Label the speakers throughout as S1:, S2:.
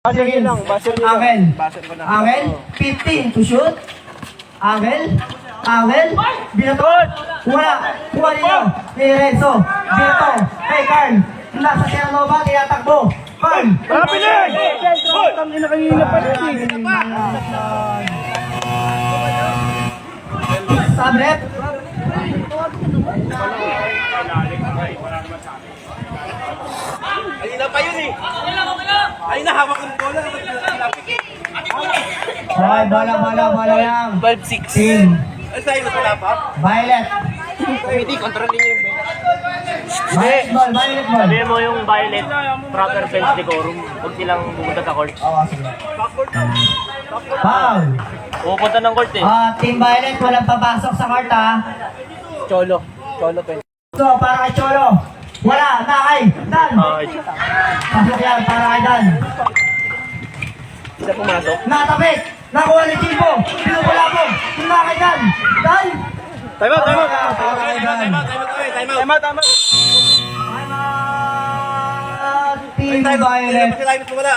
S1: Buzzer lang, buzzer nyo lang.
S2: Angel.
S1: Buzzer ko na.
S2: Angel, 15 to shoot. Angel. Angel. Binato. Wala. Kuha ninyo. Ni Renzo. Binato. Kay Carl. Nasa Terranova, tinatakbo. Carl.
S1: Mabilis! Tangin na kanina pa yun.
S2: Sabret.
S1: Ayun na pa yun eh. Ayun na, hawak ng bola.
S2: Hoy, bola lang.
S1: 12-6.
S2: Team.
S1: Ay, sa'yo na pala pa.
S2: Violet.
S1: Hindi, kontrolin niyo yung bench.
S2: Violet ball, violet ball.
S3: Sabihin mo yung Violet, proper bench decorum. Huwag silang pumunta sa court.
S2: Oo, sige. Foul.
S3: Pupunta ng court eh.
S2: Team Violet, walang papasok sa court ha.
S1: Cholo. Cholo pen.
S2: So, para kay Cholo. Wala, nakay. Dan. Pasok yan, para kay Dan.
S1: Isa pumasok.
S2: Natapit. Nakuha ni Jimbo. Pinubula mo. Nakay Dan. Dan.
S1: Time out, time out.
S2: Para kay Dan.
S1: Time out, time out.
S2: Team Violet.
S1: Kasi time out mo wala.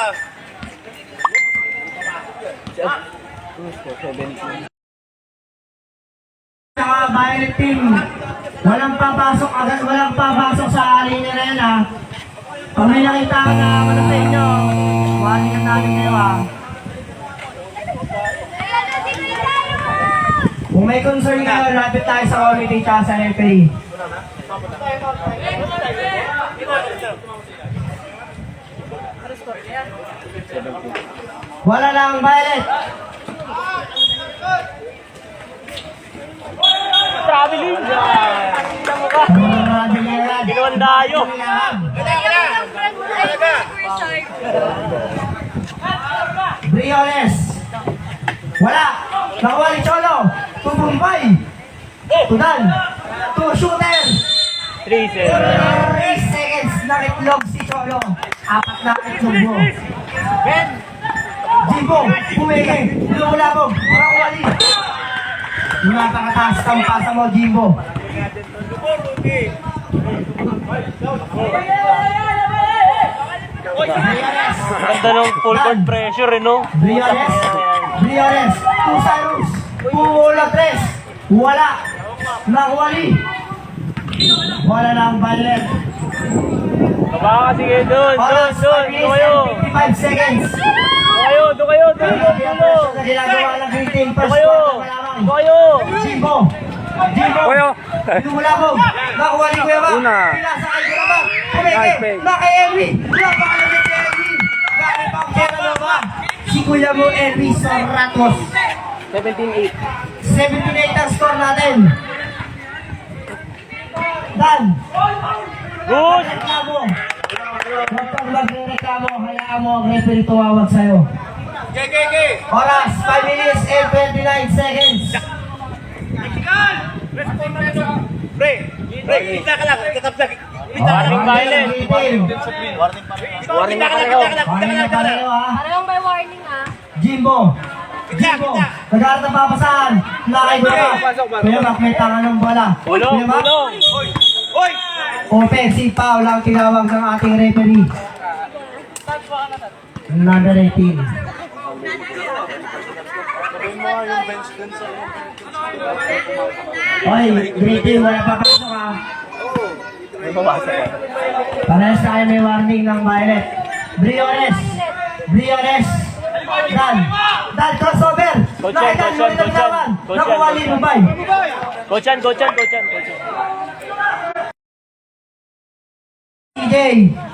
S2: Saka Violet team. Walang papasok agad, walang papasok sa arena na yan ha. Pag may nakita ka na ano sa inyo, walingan natin kayo ha. Kung may concern kayo, lapit tayo sa committee tsaka sa referee. Wala lang, Violet.
S3: Traveling! Ginawan dayo!
S2: Briones. Wala. Nakuha ni Cholo. Tubumbay. Tudan. Two shooter.
S3: 3-0.
S2: 3 seconds na itlog si Cholo. 4 na itlog mo. Jimbo. Pumili. Lumulabog. Makakuwali. Napakataas ang pasa mo, Jimbo. Briones.
S3: Ganda ng full court pressure eh, no?
S2: Briones. Briones. Two Cyrus. Pula 3. Wala. Nakuwali. Wala lang Violet.
S3: Baba ka, sige, doon,
S2: Oras,
S3: doon,
S2: 5
S3: doon kayo.
S2: minutes and 55 seconds.
S3: Doon kayo,
S2: Ginagawa ng green team. First
S3: kayo.
S2: quarter pa lamang.
S3: Doon kayo.
S2: Jimbo. Jimbo. Lumulabog. Nakuha ni Kuya Bak. Pinasa kay Kuya Bak. Pumeke. Na kay Elvi. Napakalamit kay Elvi. Bakit pa ang Terranova? Si Kuya mo Elvi Sorratos.
S1: 17-8.
S2: 17-8 ang score natin. Dan.
S3: Good!
S2: Reklamo. Huwag kang magreklamo. Hayaan mo ang referee tumawag sa'yo. Oras, 5 minutes and 29 seconds.
S1: Pre, kita ka lang. Katap sa...
S3: Warning Violet.
S1: Warning na pareho.
S2: Warning na pareho ha.
S4: Parehong may warning ah.
S2: Jimbo. Jimbo. Nag-aaral ng papasahan. Nakay Kuya Bak. Kuya Bak, may tangan ng bola.
S3: Ulong,
S2: Kuya Bak.
S3: ulong.
S1: Hoy!
S2: Offensive foul ang tinawag ng ating referee. Number 18. Oy, greeting, wala pa pasok ha. Parehas tayo may warning ng Violet. Briones. Briones. Dan. Dan, crossover.
S3: Coach yan,
S2: Nakitan,
S3: coach yan,
S2: ngunit
S3: coach yan.
S2: naman.
S3: Coach yan,
S2: Nakuha
S3: coach
S2: ni
S3: yan.
S2: Lubay.
S3: Coachan.
S2: CJ,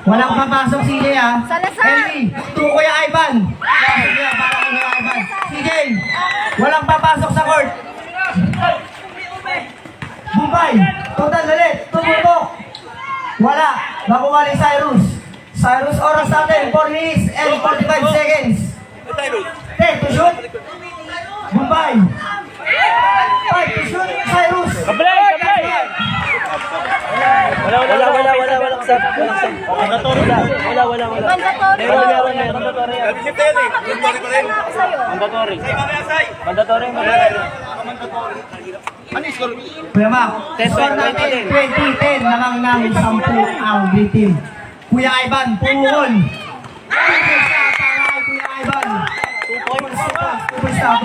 S2: walang papasok CJ ha.
S4: Salazar.
S2: Ellie, to Kuya Ivan. Sige, para kay Kuya Ivan. CJ, walang papasok sa court. Bumbay, total ulit, tumubok. Wala, nakuha ni Cyrus. Cyrus, oras natin, 4 minutes and 45 seconds. 10 to shoot. Bumbay. 5 to shoot, Cyrus.
S3: Kablay! Wala. Mandatory lang. Wala.
S4: Mandatory.
S1: Sip tayo eh.
S3: Mandatory.
S2: Kuya Mac, score natin 20-10 namang ng 10 ang green team. Kuya Ivan, puhol. Kuya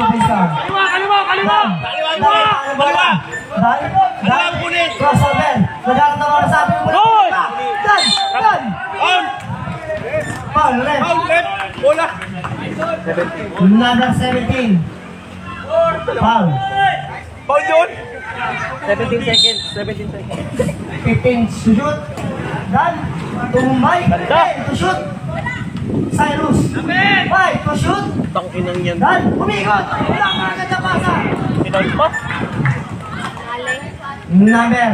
S2: Pupisa.
S3: Kaliwa!
S1: Kaliwa!
S2: Dan, crossover. Nagkaroon ng mga sabi mo.
S3: Goal!
S2: Dan!
S1: On!
S2: Foul, left.
S1: Foul, left! Bola!
S2: Number 17. Foul.
S1: Foul yun!
S3: 17 seconds.
S2: 15 to shoot. Dan, tumumay.
S3: Ganda.
S2: 10 to shoot. Cyrus. 5 to shoot.
S3: Tangkinang yan.
S2: Dan, umikot. Wala ka agad na pasa.
S3: Pinoy pa?
S4: Aling.
S2: Number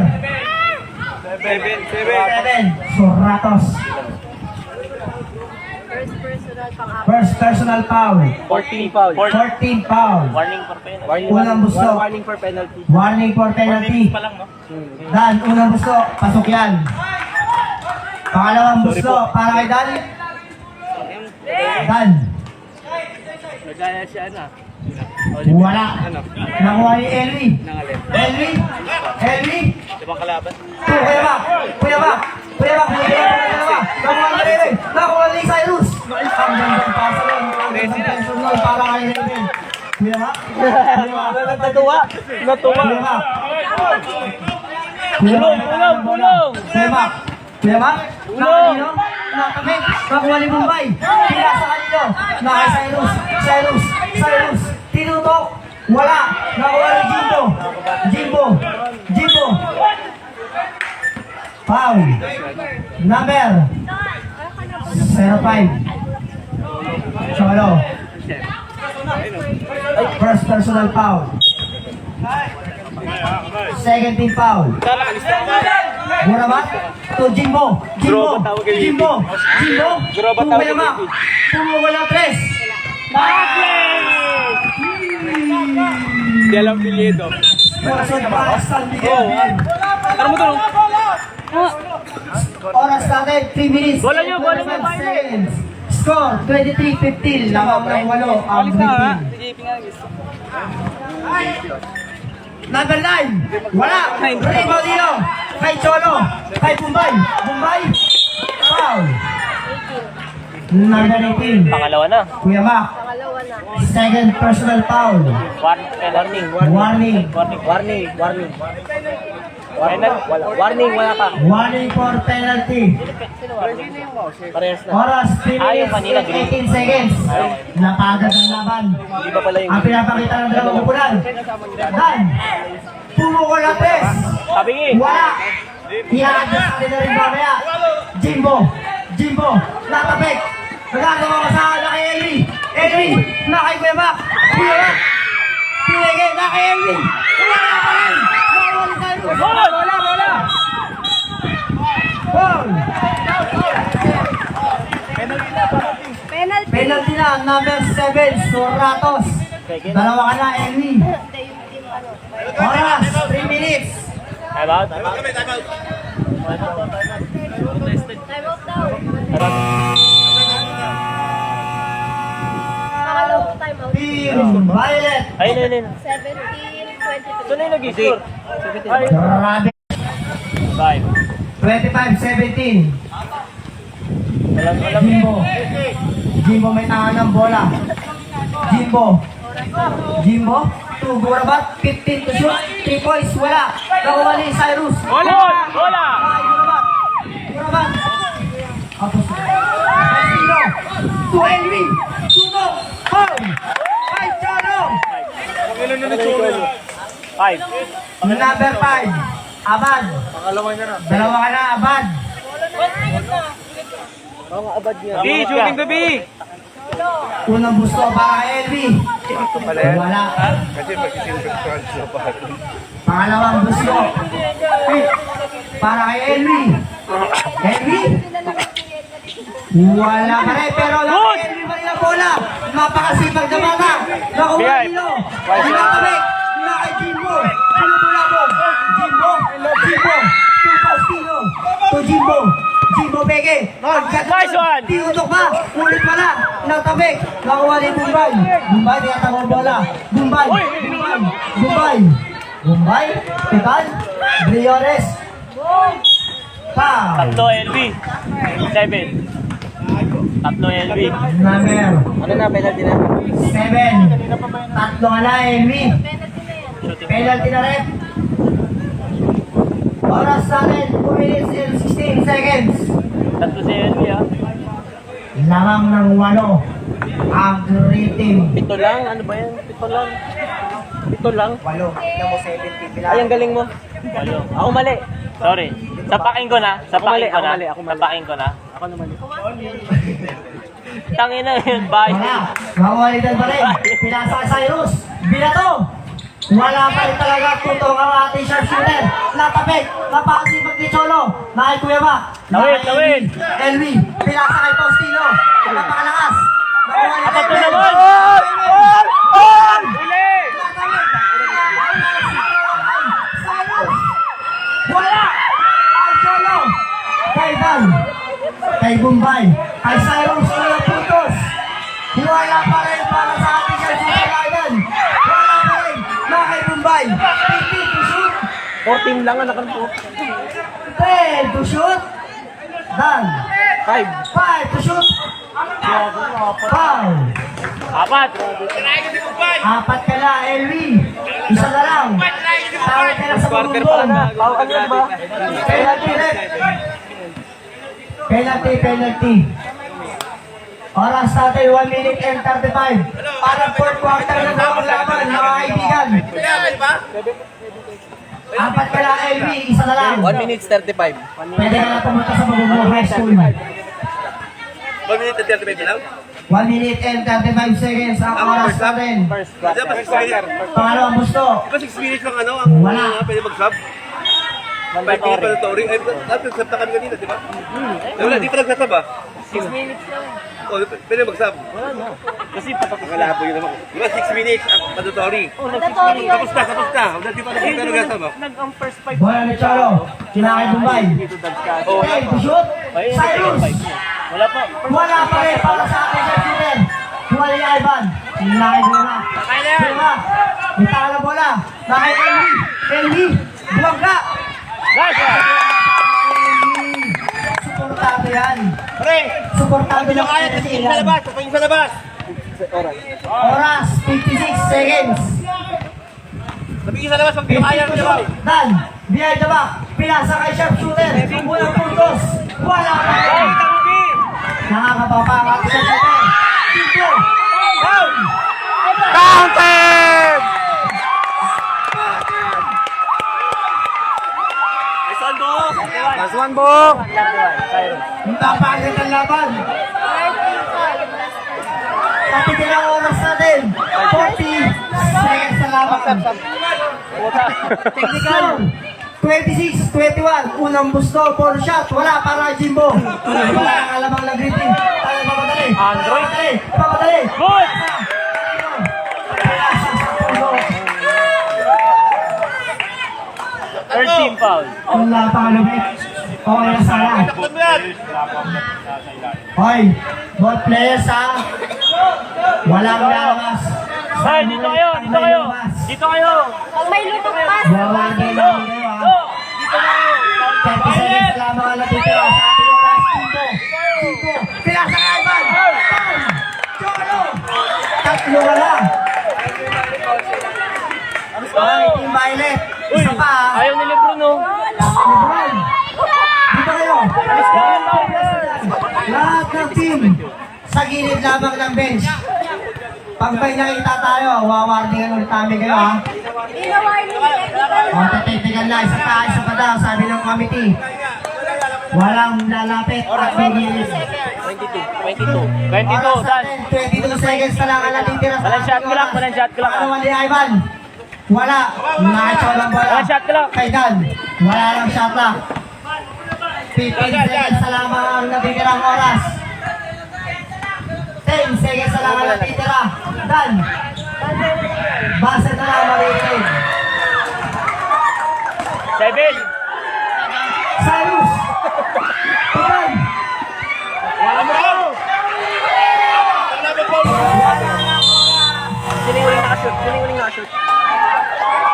S1: 7.
S2: 7. Soratos.
S4: First personal pang-apat.
S2: First personal foul.
S3: 14 foul.
S2: 14 foul.
S3: Warning for penalty.
S2: Unang gusto.
S3: Warning for penalty.
S2: Warning for penalty.
S3: Pa lang, no?
S2: Dan, unang gusto. Pasok yan. Pangalawang gusto. Para kay Dan. Dan.
S3: Nagaya siya na.
S2: Wala. Nakuha ni Elwi. Elwi. Elwi.
S3: Ibang kalaban.
S2: Kuya Mac. Kuya Mac. Kuya Mac. Nakuha ni Elwi. Nakuha ni Cyrus. Ang gandang pasa nun. Ang gandang tension nun. Para kay Elwi. Kuya Mac. Kuya Mac.
S3: Natuwa.
S2: Kuya Mac.
S3: Bulong!
S2: Kuya Mac. Kuya Mac. Nakanino? Nakami. Nakuha ni Mumbai. Pila sa kanino. Nakay Cyrus. Cyrus. Tinutok. Wala. Nakuha ni Jimbo. Foul. Number 05. Solo. First personal foul. Second team foul. Burabat to Jimbo. Pumulama. Pumulama tres.
S3: Di alam pilyedo.
S2: Person para San Miguel.
S3: Ano mo tulong?
S2: Oras natin, 3 minutes.
S3: Bola niyo,
S2: 25 seconds. Score, 23-15. Lamang ng 8 ang Green. Number 9. Wala. Rebound dito. Kay Cholo. Kay Bumbay. Foul. Number 18.
S3: Pangalawa na.
S2: Kuya Mac.
S4: Pangalawa na.
S2: Second personal foul.
S3: Warning. Warning, wala pa.
S2: Warning for penalty.
S3: Parehas na.
S2: Oras, 3
S3: Yung
S2: minutes
S3: kanina,
S2: and 18 seconds. Napagad ang laban.
S3: Di ba pala yung...
S2: Ang pinapakita ng dalawang kupunan. Dan. Pumukol ang tres.
S3: Sabi nga
S2: Wala. Ihaagdas natin na rin mamaya. Jimbo. Natapik. Nagagawa ka sa na kay Elwi. Na kay Kuya Mac. Pinigay na kay Elwi. Wala ka rin. Nakawali sa Elwi. Wala. Foul.
S4: Penalty.
S2: Penalty na, number 7, Soratos. Dalawa ka na, Elwi.
S4: Hindi, yung team ano.
S2: Oras, 3 minutes.
S3: Time out.
S4: Time out daw. Pangalawang time out.
S2: Team Violet.
S3: Ayun.
S4: 17-23.
S3: Ito na yung nag-score.
S2: Grabe.
S3: 5.
S2: 25-17.
S3: Alam.
S2: Jimbo may tangan ng bola. Jimbo. 2 Burabat. 15 to shoot. 3 points. Wala. Nakuha ni Cyrus.
S3: Bola!
S2: Ay, Burabat. Tapos. Sino? To Elwi. Sunog. Foul. Ay, Chano.
S3: 5.
S2: Number 5. Abad. Dalawa ka na, Abad.
S3: B, shooting to B.
S2: Unang gusto para kay Elwi. Wala. Pangalawang gusto para kay Elwi. Wala pa rin, pero kay Elwi pa rin ang bola. Napakasipag na bata. Nakuha nilo. Pinakamik. Mula kay Jimbo. Pinabulabog. Jimbo. To Jimbo Bege.
S3: Nice one.
S2: Tinutok ba? Ulit pala. Natabik. Nakuha ni Bumbay. Bumbay, tinatawag bola. Bumbay. Titan. Briones. Foul.
S3: Tatlo, LB. 7. Tatlo LB.
S2: Number
S1: Ano na, penalty na?
S2: 7. Tatlo ka na, Elmi. Penalty na rin. Oras natin, 2 minutes and 16 seconds.
S3: Tatlo si LB ah.
S2: Lamang ng 8 ang rating.
S1: Pito lang, ano ba yan? Pito lang. Pito lang.
S2: 8. Tignan mo 70
S1: Ay, ang galing mo.
S3: Walo.
S1: Ako mali.
S3: Sorry. Sapakin ko na. Sapakin ko na.
S1: ako mali.
S3: Sapakin ko na.
S1: Ako na mali.
S3: Tangin na yun. Bye.
S2: Wala. Makuwalitan pa rin. Pinasa kay Cyrus. Binato. Wala pa rin talaga tutong ang ating sharpshooter. Natapik. Napakasipag ni Cholo. Nakikuya ba?
S3: Tawid, tawid.
S2: Elvi. Pinasa kay Faustino. Napakalakas.
S3: Apat na
S2: Makuwalitan.
S3: naman.
S2: Cyrus. Wala. Kay Cholo. Kay Dan. Kay Bombay. Kay Cyrus. Walang puntos. Wala pa rin para sa ating sharpshooter Ivan. Wala pa rin. Na kay Bombay. 50 to shoot.
S1: 14 lang ang nakalpo.
S2: 10 to shoot. Dan.
S1: 5.
S2: 5 to shoot. Foul.
S3: Apat.
S2: Apat ka na, Elvi. Isa na lang. Tawag ka na sa pabumbong.
S1: Ano yan ba?
S2: Penalty rin. Penalty, penalty. Oras natin, 1 minute and 35. Para 4 quarter na daw ang laban, mga kaibigan. Apat ka na, Elvi. Isa na lang.
S1: 1 minute 35.
S2: Pwede ka na pumunta sa pabumbong high school.
S1: 1 minute 35 lang?
S2: 1 minute and 35 seconds ang oras natin.
S1: Di ba 6 minutes?
S2: Pangalawang gusto.
S1: Di ba 6 minutes lang ano? Ang
S2: Wala.
S1: pwede mag-sub? 5 minutes mandatory. Ay, dapat nag-sub na kami kanina, di ba? Wala, di pa nag-sub ah.
S3: 6 minutes lang.
S1: O, pwede mag-sub.
S3: Wala na. Kasi patapos
S1: Ang labo yun naman. Di ba 6 minutes ang mandatory?
S4: Mandatory yun.
S1: Tapos na. Wala, di pa nag-sub ah.
S3: Nag-ang first 5.
S2: Bola ni Cholo. Kinakay Bombay.
S3: Dito dagkas.
S2: Okay, to shoot. Cyrus.
S3: Wala pa.
S2: Wala pa rin para sa ating sharpshooter. Wala ni Ivan. Kinakay bola. Bola. Ita na bola. Nakay Elvi. Elvi. Buwag ka.
S3: Guys!
S2: Suportado yan.
S1: Pre!
S2: Suportado ng
S1: Kaya, tingin sa labas. Tingin sa labas.
S2: Oras, 56 seconds.
S1: Tingin sa labas. Pag pinakaya mo naman.
S2: Dan, behind the back. Pinasa kay sharpshooter. Walang puntos. Wala pa rin. Nakakapapa ang ating sharpshooter. Tito.
S1: Counted! Last one, Bo!
S2: Napakaganda ang laban. Patitirang oras natin. 40 seconds sa laban. Technical. 26-21. Unang busto. 4 shot. Wala para Jimbo. Wala ang alamang nag-greeting. Tayo papadali.
S3: Android.
S2: Papadali.
S3: Good! 13 foul.
S2: Ang napakalupit. Okay na sana. Hoy, both players ha. Walang lalabas.
S3: Hey, dito kayo! Dito kayo! Dito kayo!
S4: Pag may lutong pass,
S2: Walang
S3: Dito!
S2: lalabas kayo ha.
S3: Dito na
S2: 30 seconds lamang ang natitira sa ating oras. Jimbo. Pinasa ka Ivan. Cholo. Tatlo ka na. Ay, Team Violet.
S3: Uy!
S2: Isa pa ha.
S3: Ayaw ni Lebron, no?
S2: Lebron. Dito kayo. Lahat ng team sa gilid lamang ng bench. Pag may nakita tayo, wawarningan ulit namin kayo ha.
S4: hindi na warning technical.
S2: O, tatitigan na, isa pa daw, sabi ng committee. Walang lalapit at bigilid.
S3: 22, Dan.
S2: 22 seconds na lang ang natitira sa
S3: Walang shot ko lang, walang shot ko lang.
S2: Ano ni Ivan? Wala. Nacho lang bola.
S3: Walang shot ko lang.
S2: Kay Dan. Wala lang shot lang. 15 seconds na lamang ang natitirang oras. 10 seconds na lang ang natitira. Dan. Base na lang marinig.
S3: 7.
S2: Cyrus. Dan.
S3: Sino yung huling nakashoot? Sino yung huling nakashoot?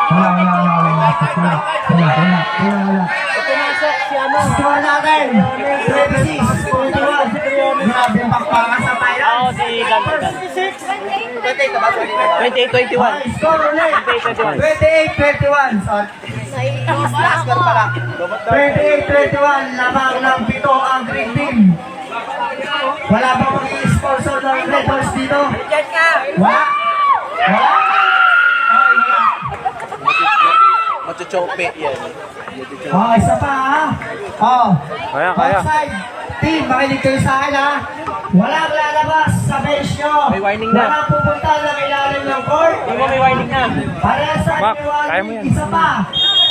S2: Wala.
S3: Pumasok.
S2: Score natin. 26-21. Grabe ang pakpakan sa
S3: Ako
S2: Thailand.
S3: si Dan. 28-21.
S2: Score ulit. 28-21. Sorry.
S4: Naiinis na ako.
S2: 28-21. Lamang ng 7 ang Green Team. Wala bang mag-i-sponsor ng Red Horse dito? Wala? Wala? Ay, wala.
S1: Machuchope yan.
S2: Oh, isa pa ha. Oh.
S3: Kaya.
S2: Outside team, makinig kayo sa akin ha. Walang lalabas sa bench nyo.
S3: May warning na.
S2: Walang pupunta ng ilalim ng court.
S3: Hindi mo may warning na.
S2: Parehas sa
S3: Mac,
S2: may warning.
S3: kaya mo yan.
S2: Isa pa.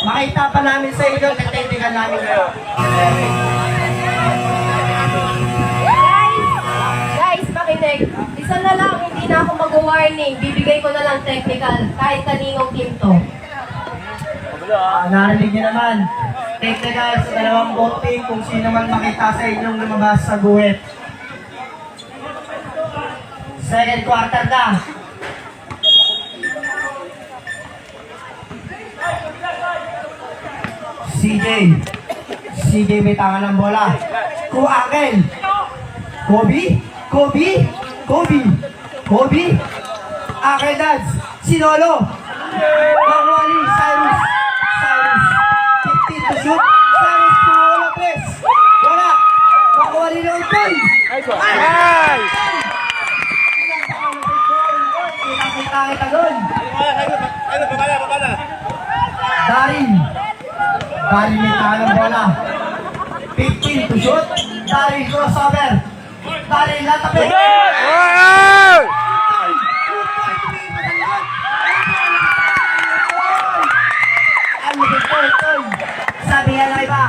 S2: Makita pa namin sa inyo, natindigan namin kayo.
S4: Guys, makinig. Isa na lang, hindi na ako mag-warning. Bibigay ko na lang technical. Kahit kaninong team to.
S2: Narinig niyo naman. Technical sa dalawang voting kung sino man makita sa inyong lumabas sa guhit. Second quarter na. CJ may tangan ng bola. Kuangel. Kobe. Akel Dads. Sinolo. Mawali. Cyrus. 15 to shoot. Cyrus wala press. Wala. Mawali na Utol. Ay! Kita doon.
S1: Babala.
S2: Darin may tangan ng bola. 15 to shoot. Darin crossover. Darin latapit. Sabi nga ng iba,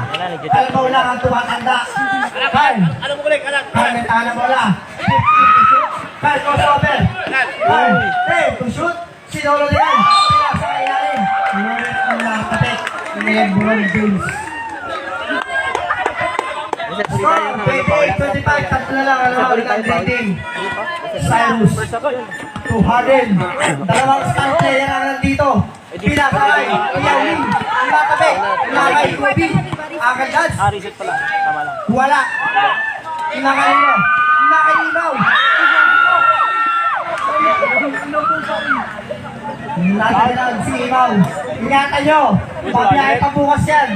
S2: kalabaw lang ang tumatanda. Carl,
S1: Ano mo kulik? Anak.
S2: Carl may tangan ng bola. 15 to shoot. Carl crossover. Carl, 10 to shoot. Sinolo na yan. Pinasa kay Yarin. Ngunit ang latapit. Lebron James. Score, 28-25, tatlo lang ang hawak ng rating. Cyrus, to Harden. Dalawang star player ang nandito. Pinakaway, Yawin, Matabe, Nakay Kobe, Akel Dads,
S3: Reset pala. Tama lang.
S2: wala. Inakalino, Nakalimaw. Nagdalag si Imaw. Ingatan nyo, pabiyahe pa bukas yan.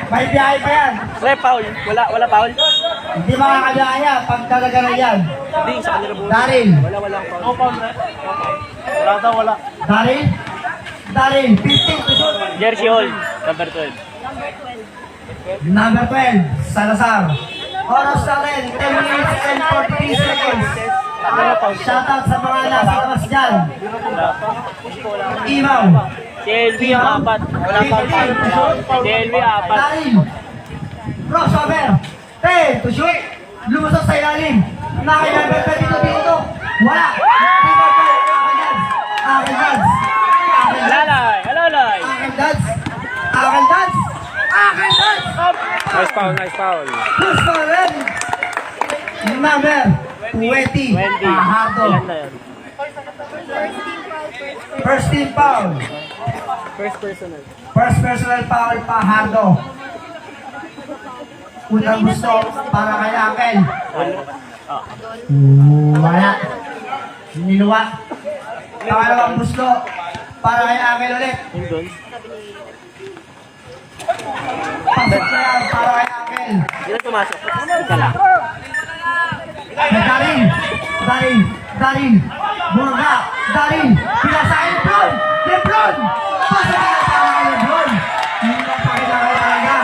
S2: May biyahe pa yan.
S3: Foul. Wala foul.
S2: Hindi makakabiyahe yan pag talaga na yan.
S3: Hindi, sa kanila buo.
S2: Darin,
S3: Wala foul. Wala.
S2: Darin, 15 to shoot.
S3: Jersey Hall, number 12.
S2: Number 12, Salazar. Oras na rin, 10 minutes and 43 seconds. Shoutout sa mga nasa labas dyan. Imaw.
S3: Si LV ang apat. Wala foul. Si LV apat.
S2: Darin. Crossover. 10 to shoot. Lumusok sa ilalim. Nakailangan pa dito. Wala. Akel Dads.
S3: Alalay.
S2: Akel Dads.
S3: Nice foul.
S2: Who's for red? Number 20. Pahardo.
S3: Ilan na yun?
S2: First team foul. First personal foul, Pahardo. Unang gusto para kay Akel. Wala. Niluwa. Pangalawang gusto para kay Akel ulit.
S3: Yung doon.
S2: Pasok na yan para kay Akel.
S3: Hindi na tumasok. Isa lang.
S2: Darin. Burga. Darin. Pinasa kay Lebron. Pasok na yan para kay Lebron. Hindi na pakilakay talaga.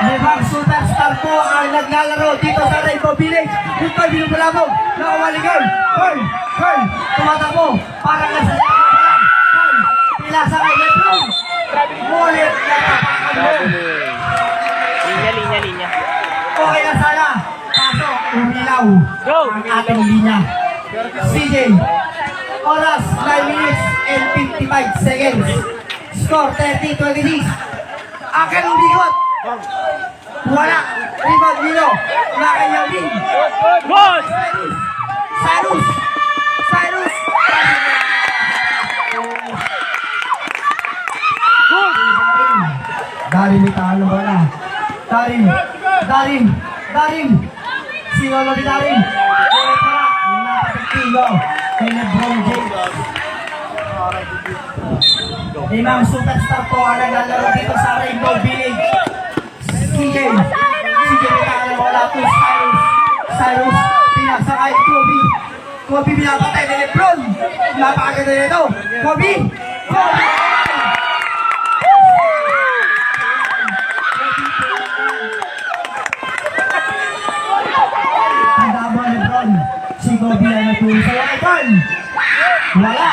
S2: Lebang superstar po ang naglalaro dito sa Rainbow Village. Dito binubulabog. Nakawaligay. Carl. Tumatakbo. Parang nasa Carl. Pinasa kay Lebron. Mulit na tapakan mo.
S3: Linya.
S2: Okay na sana. Kaso, umilaw
S3: Go!
S2: ang ating linya. CJ, oras 9 minutes and 55 seconds. Score 30-26. Akel umigot. Wala. Rebound Milo. Nakay Yawin.
S3: Good!
S2: Cyrus. Dari may talo ba na? Darin. Sinolo ni Darin. Kaya pala, napakatigo. Kay Lebron James. Limang superstar po ang naglalaro dito sa Rainbow Village. CJ Betano wala po Cyrus, pinasakay Kobe pinapatay ni Lebron. Napakaganda nito. Kobe! Tanda mo Lebron. Si Kobe ay natulong sa Lebron. Wala.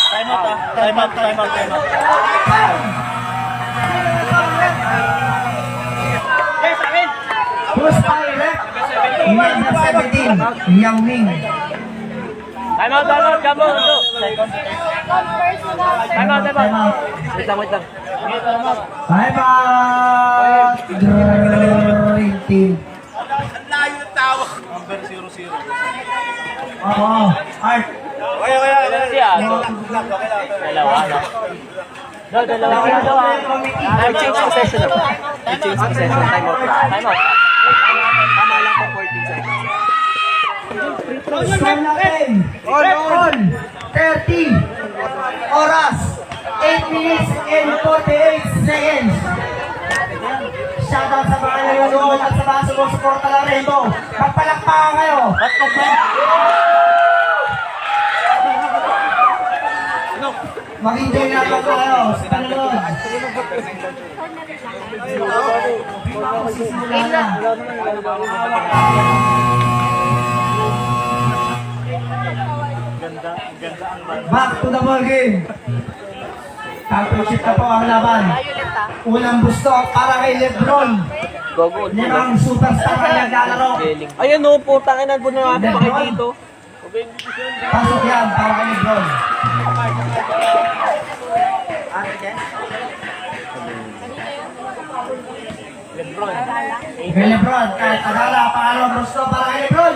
S1: Time out.
S2: Who's pirate? Number 17, Yang Ming.
S3: Time out, Gabo. Time out. Wait lang.
S2: Time out. Green team.
S1: Layo ng tawa. Number 00.
S2: Oo. Art.
S1: Kaya.
S3: Siya. Dalawa, no? Dalawa.
S1: I change possession ako. Time out. Tama lang po 14 seconds.
S2: Score natin. On. 30. Oras. 8 minutes and 48 seconds. Shoutout sa mga nanonood at sa mga sumusuporta ng Rainbow. Magpalakpakan kayo. Mag-enjoy na lang kayo sa panonood. Magsisimula na. Back to the ball game. Championship na po ang laban. Unang gusto para kay Lebron. Limang superstar na naglalaro.
S3: Ayun o, putang ina, bunuhan pa kayo dito.
S2: Pasok yan para kay Lebron. Kay Lebron, kahit Tagala, pangalawang gusto para kay Lebron.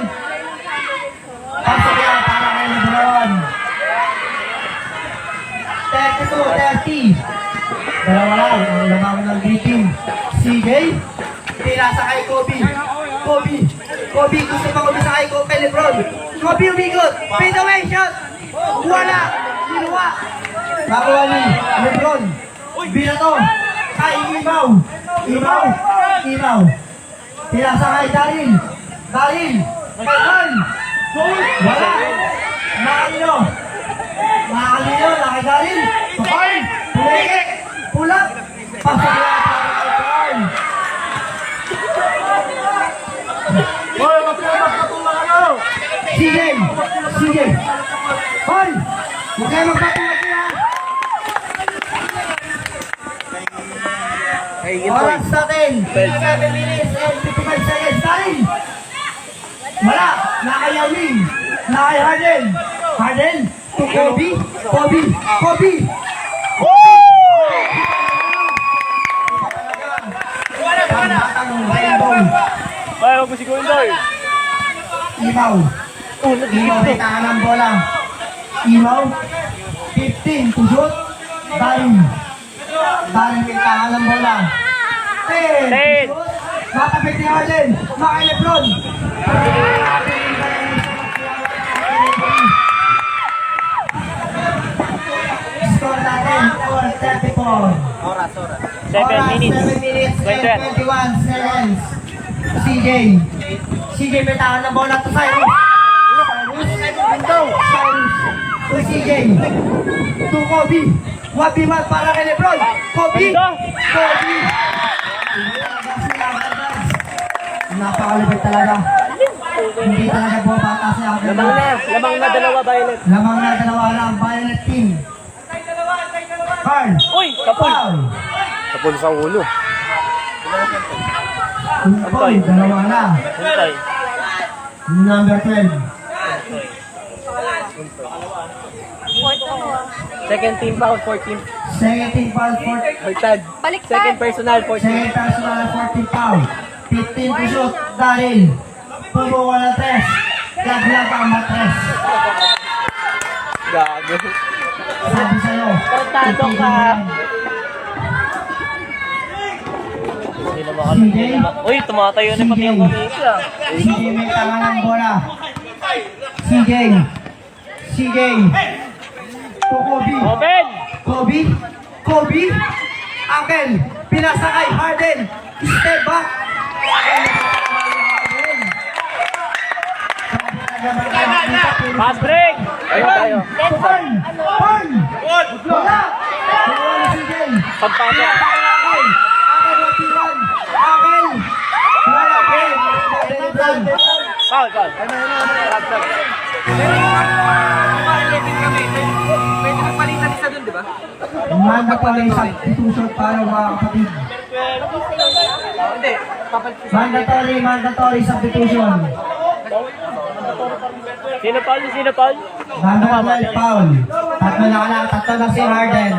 S2: Pasok yan para kay Lebron. 32-30. Dalawa lang, ang lamang ng greeting. CJ, pinasa kay Kobe. Kobe, gusto pa kumisa kay kay Lebron. Kobe umigot, fade away shot. Wala, ginawa. Nakuha ni Lebron. Binato, kay Imaw. Pinasa kay Darin. Kay Carl. Wala. Nakalino, nakagaling. Tukay, pulikik, pulak. Pasok na para kay Carl. CJ. Hoy, huwag kayo magpatulog niya. Oras natin, 7 minutes and 55 seconds. Darin. Wala, nakayawin. Harden. To Kobe.
S3: Ay, huwag mo sigurin daw eh.
S2: Imaw may tahan ng bola. Imaw 15 to shoot. Darin may tahan ng bola. 10 to shoot. Matapit ni Harden. Kay Lebron. Score natin 34.
S3: Oras. 7 minutes.
S2: 7 minutes and 21 seconds. CJ may tahan ng bola to Cyrus. To CJ. To Kobe. 1v1 para kay Lebron. Kobe. Napakalibig talaga. Hindi talaga bumabata siya.
S3: Lamang na dalawa, Violet.
S2: Lamang na dalawa lang. Violet team. Carl.
S3: Uy, kapul.
S1: Kapul sa ulo.
S2: Boy, dalawa na.
S3: Hintay.
S2: Number 12.
S3: Second team foul, 14.
S2: Second team foul, 14.
S3: Baliktad.
S4: Baliktad.
S3: Second personal, 14.
S2: Second personal, 14 foul. 15 to shoot. Daryl. Pumuha ng 3. Laglag ang matres.
S3: Gago.
S2: Sabi sa'yo.
S3: Tratado ka. Hindi na
S2: CJ.
S3: Uy, tumatayo na pati yung kamisa.
S2: CJ may tama ng bola. CJ. CJ. To Kobe.
S3: Open!
S2: Kobe. Kobe. Angel. Pinasakay. Harden. Step back.
S3: Pass break! Ayun tayo.
S2: Turn. Turn. Wala. Wala si CJ.
S3: Pagpasok.
S2: Angel. Angel 1v1. Angel. Wala. Lebron.
S3: Foul, foul.
S1: Pwede magpalitan isa dun, di ba?
S2: Manda pa rin sa substitution para mga kapatid.
S1: Hindi.
S2: Mandatory substitution.
S3: Sino foul? Sino foul?
S2: Mandatory foul. Tatlo na si Harden.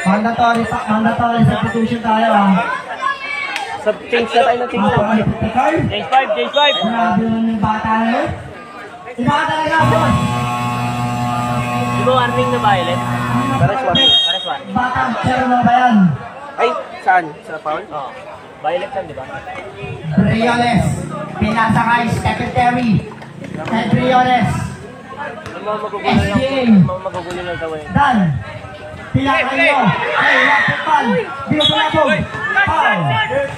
S2: Mandatory substitution tayo ah.
S3: Change na tayo ng team. Change 5, change 5.
S2: Grabe naman yung bata na yun. Iba ka talaga boss.
S3: Di ba warning na violet? Pares one.
S2: Bata, pero mo ba yan?
S1: Ay, saan? Sa foul?
S3: Oo. Violet lang, di ba?
S2: Briones. Pinasakay Stephen Terry. Ted Briones.
S3: Ang mga magugulo lang tawin.
S2: Dan. Pinakay nyo. Ay, rapid foul. Dito na po. Foul.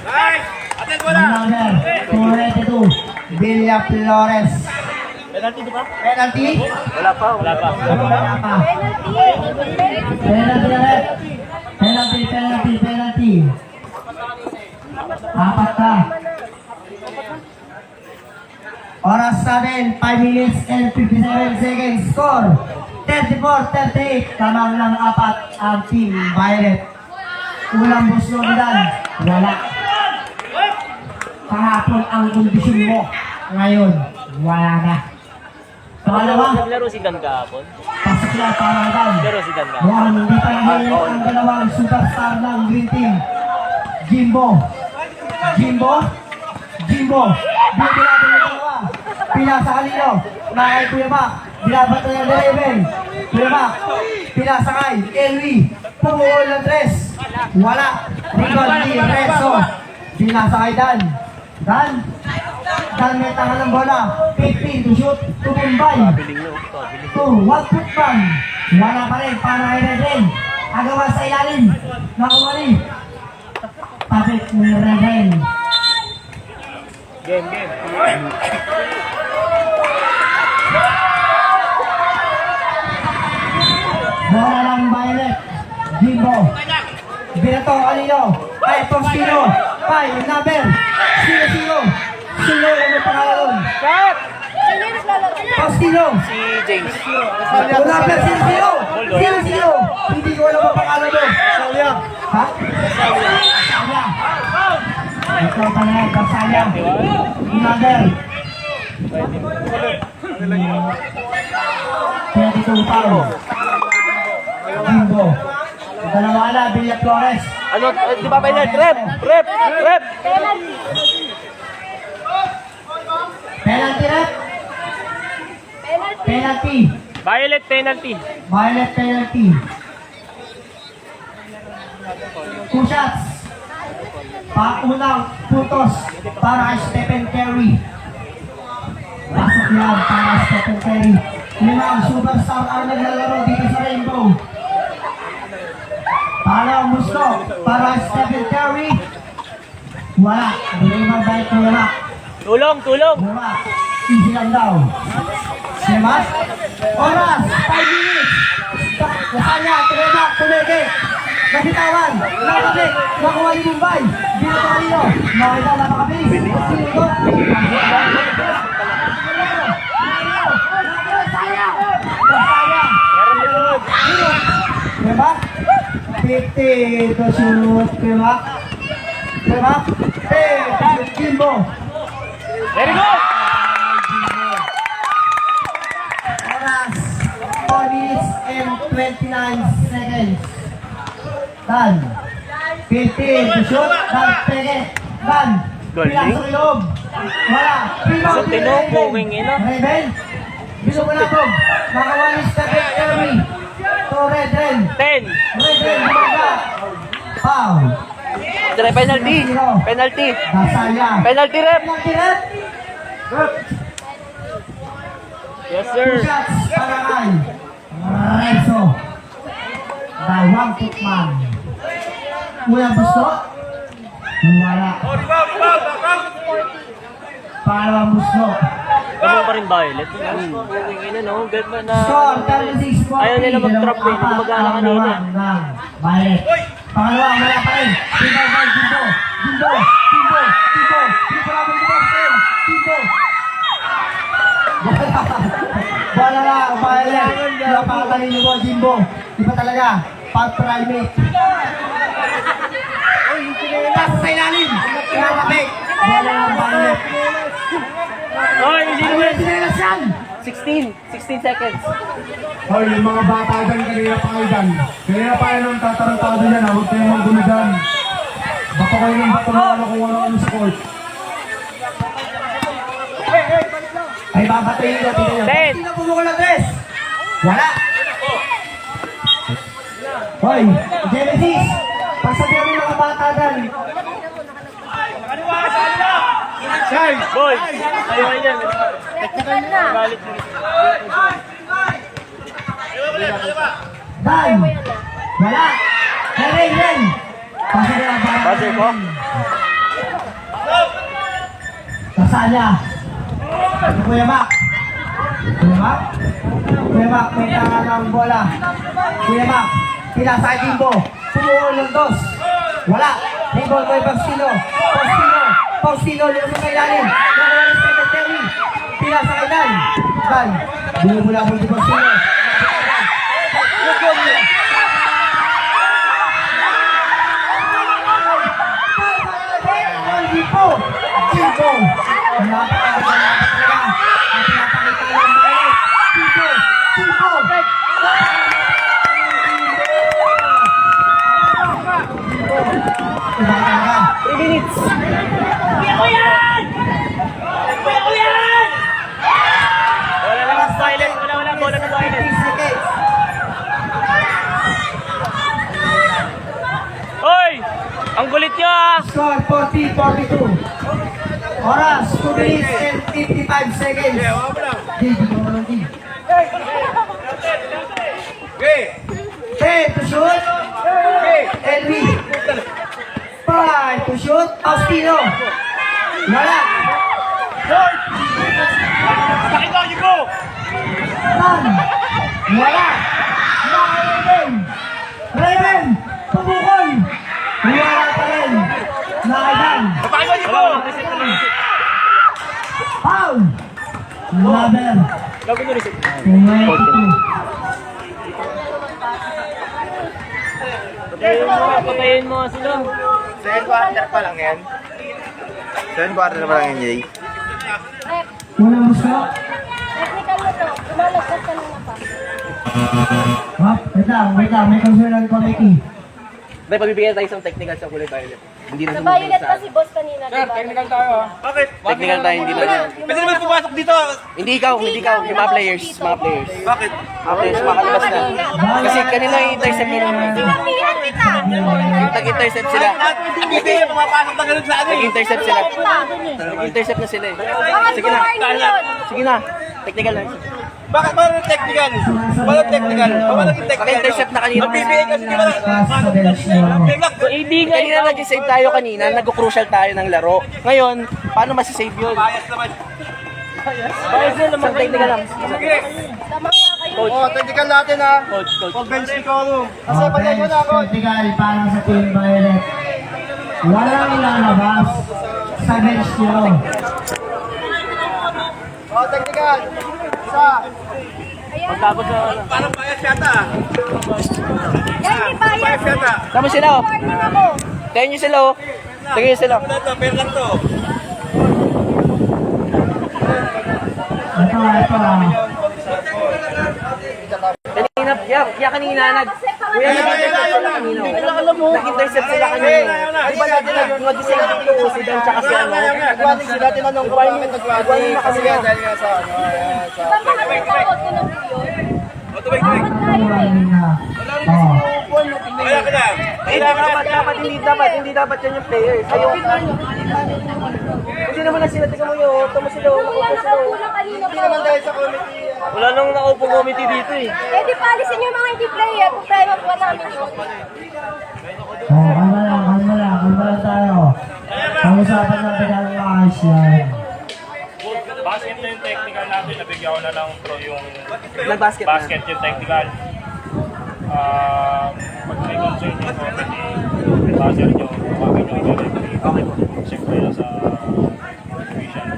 S1: Nice! Atin mo na!
S2: Number 282. Villa Flores.
S3: Penalty, di ba?
S2: Penalty.
S3: Wala pa.
S2: Wala pa. Penalty. Apat na. Oras natin, 5 minutes and 57 seconds. Score, 34-38. Tamang lang apat ang Team Violet. Ulang buslogidan, wala. Kahapon ang kondisyon mo. Ngayon, wala na. Pangalawa,
S3: Naglaro si Dan kahapon.
S2: pasok na pangalawa.
S3: Naglaro si Dan kahapon.
S2: Yan, hindi pa nahihirap ang dalawang superstar ng Green Team. Jimbo. Jimbo natin yung dalawa. Pinasa kanino. Nakay Kuya Mac. Binabat na yung Raven. Kuya Mac. Pinasakay. Elwi. Pumuhol ng 3. Wala. Ricon D. Reso. Pinasakay Dan. Dan may tangan ng bola. 15 to shoot. To Bombay. 2. 1 foot man. Wala pa rin. Para kay Reden. Agawa sa ilalim. Nakumali. Tapit ni Reden.
S3: Game.
S2: Bola ng Violet. Jimbo. Binato kanino. Ay, Postino. Ay, number. Sino. Sino yung pangalan.
S3: Cut!
S2: Postino.
S3: Si James.
S2: Number, sino. Hindi ko alam ang pangalan mo. Ha? Basaya. Ito pa na yan, Basaya. Number. 22 foul. Jimbo. Dalawa na, Villa Flores.
S3: Ano? Di ba violet? Rep!
S2: Penalty rep. Penalty.
S3: Violet penalty.
S2: Violet penalty. 2 shots. Unang putos para kay Stephen Curry. Pasok yan para kay Stephen Curry. Limang superstar ang naglalaro dito sa Rainbow. Para ang gusto para kay Stephen Curry. Wala. Limang balik mo wala.
S3: Tulong!
S2: Wala. Easy lang daw. Simas. Oras. 5 minutes. Nasanya. Tumigil. Nabitawan. Nakabalik. Nakuha ni Bombay. Dito kanino. Nakita na makabilis. Sinigot. Diba? 50 to shoot. Diba? Jimbo.
S3: Very good!
S2: Oras. 4 minutes and 29 seconds. Done. 15 to shoot. Done. Second. Done.
S3: Galing.
S2: Pila sa ilog. Wala. Rebound.
S3: Sa tinong, puging ina.
S2: Raven. Bilo mo na to. Nakawalis na kay Ermi. To Red Ren.
S3: 10.
S2: Red Ren. Bumaga. Foul.
S3: Try penalty. Penalty.
S2: Dasaya.
S3: Penalty rep.
S2: Penalty rep.
S3: Yes,
S2: Two
S3: sir.
S2: shots para kay Renzo. Dalawang tukman. Unang gusto. Wala.
S1: Oh, rebound.
S2: Pangalawang gusto.
S3: Ano pa rin violet? Puging ina, no? Bet ba na...
S2: Score 36-40.
S3: Ayaw nila mag-drop eh. Hindi gumagana kanina.
S2: Ng Violet. Pangalawa, wala pa rin. Jimbo. Labang di Boston. Jimbo. Wala na, Violet. Napakagaling mo, Jimbo. Iba talaga. Pag-primate. Nasa sa ilalim. Kinakapit. Wala na, Violet.
S3: Oy, hindi
S2: Ano
S3: mo
S2: yung sinelas yan?
S3: 16 seconds.
S5: Hoy, yung mga bata dyan, kanina pa kayo dyan. Kanina pa kayo nang tatarantado dyan, ha? Huwag kayong maggulo dyan. Bato kayo ng bato na ano kung ano sa court.
S2: Ay, babatuin ko. Tingnan nyo.
S3: 10.
S2: Sino pumukul ng tres? Wala. Hoy, Genesis. Pagsabihan mo yung mga bata dyan.
S3: Boys! Ayaw yan.
S4: Technical na.
S3: Galit mo.
S2: Dan. Wala. Ren. Pagsabihan ang bata.
S3: Buzzer ko?
S2: Kasanya. Kuya Mac, may tanga ng bola. Kuya Mac, pinasa kay Jimbo. Pumuhol ng dos. Wala. Rebound kay Faustino, lumusong kay ilalim. Nakawalan sa secretary. Pinasa kay Dan. Binubula mo si Faustino. Jimbo. Napakaganda.
S3: 3 minutes. Wala lang silent. Wala bola na silent.
S2: 15 seconds.
S3: Hoy! Ang gulit nyo ah!
S2: Score 40-42. Oras 2 minutes and 55 seconds.
S1: Okay.
S2: 10 to shoot. LB. 5 to shoot. Faustino. Wala.
S1: Pakita niyo ko!
S2: Dan. Wala. Raven. Pumukol. Wala pa rin. Nakailan.
S1: Pakita niyo ko!
S2: Foul. Laber.
S3: Gawin nyo reset.
S2: 22.
S3: Patayin mo sila.
S1: Second quarter pa lang yan. Second quarter pa lang yan, Jay.
S2: Unang gusto.
S4: Technical na to. Umalagpas ka na pa.
S2: Wait lang. May concern ng committee.
S3: May pagbibigyan tayo isang technical sa kulay violet. Hindi na
S4: Sa violet pa si boss kanina, diba?
S1: Bakit?
S3: Technical tayo, hindi na.
S1: Pwede naman pumasok dito.
S3: Hindi ikaw. Yung mga players.
S1: Bakit?
S3: Makalabas na. Kasi kanina i-intercept nila.
S4: Sinabihan kita!
S3: Nag-intercept sila.
S1: Hindi, pumapasok na ganun sa ano eh.
S3: Nag-intercept sila. Nag-intercept na sila eh. Sige na. Sige na. Technical na.
S1: Bakit ba ng technical? Walang technical. Walang technical.
S3: Naka-intercept na kanina.
S1: Magbibigay kasi di ba?
S2: Pass sa bench mo.
S3: Hindi kanina nag-save tayo kanina. Nag-crucial tayo ng laro. Ngayon, paano masisave yun?
S1: Bias naman.
S3: Bias na naman. Technical lang.
S1: Sige.
S4: Tama nga kayo.
S3: Coach.
S1: Technical natin ha.
S3: Coach.
S1: Bench ko mo.
S2: Bench technical para sa Team Violet. Walang lalabas sa bench nyo.
S1: Technical. Isa.
S3: Pagtapos na ano.
S1: Parang bias yata.
S4: Yan, hindi
S1: Bias
S4: bias.
S1: yata.
S3: Tama sila oh.
S4: Warning ako.
S3: Tingnan nyo sila oh. Tingnan nyo sila.
S1: Wala to, pero lang to.
S2: Ito.
S3: Kanina Kaya kanina Kuya, nag-intercept sila kanina. Nag-intercept sila kanina. Di ba natin nag-decide dito si Dan tsaka si ano?
S2: Nagwaning sila, tinanong ko bakit nagwaning.
S3: Kasi
S2: Kasi dahil nga sa ano, sa...
S1: Kaya ka lang.
S3: Hindi dapat yan yung players. Hindi naman na sila, tingnan mo yun, tama sila, nakaupo sila.
S2: Hindi naman dahil sa committee.
S3: Wala nang nakaupo committee dito eh.
S4: Eh di palisin yung mga hindi player. Problema po namin yun.
S2: Kalma lang tayo. Pag-usapan natin ang maayos yan.
S6: Basket na yung technical natin, nabigyan ko na lang pro yung
S3: Nag-basket na.
S6: basket yung technical. Pag may concern yung committee, may buzzer nyo, kumagin nyo directly.
S3: Okay po.
S6: Siyempre na sa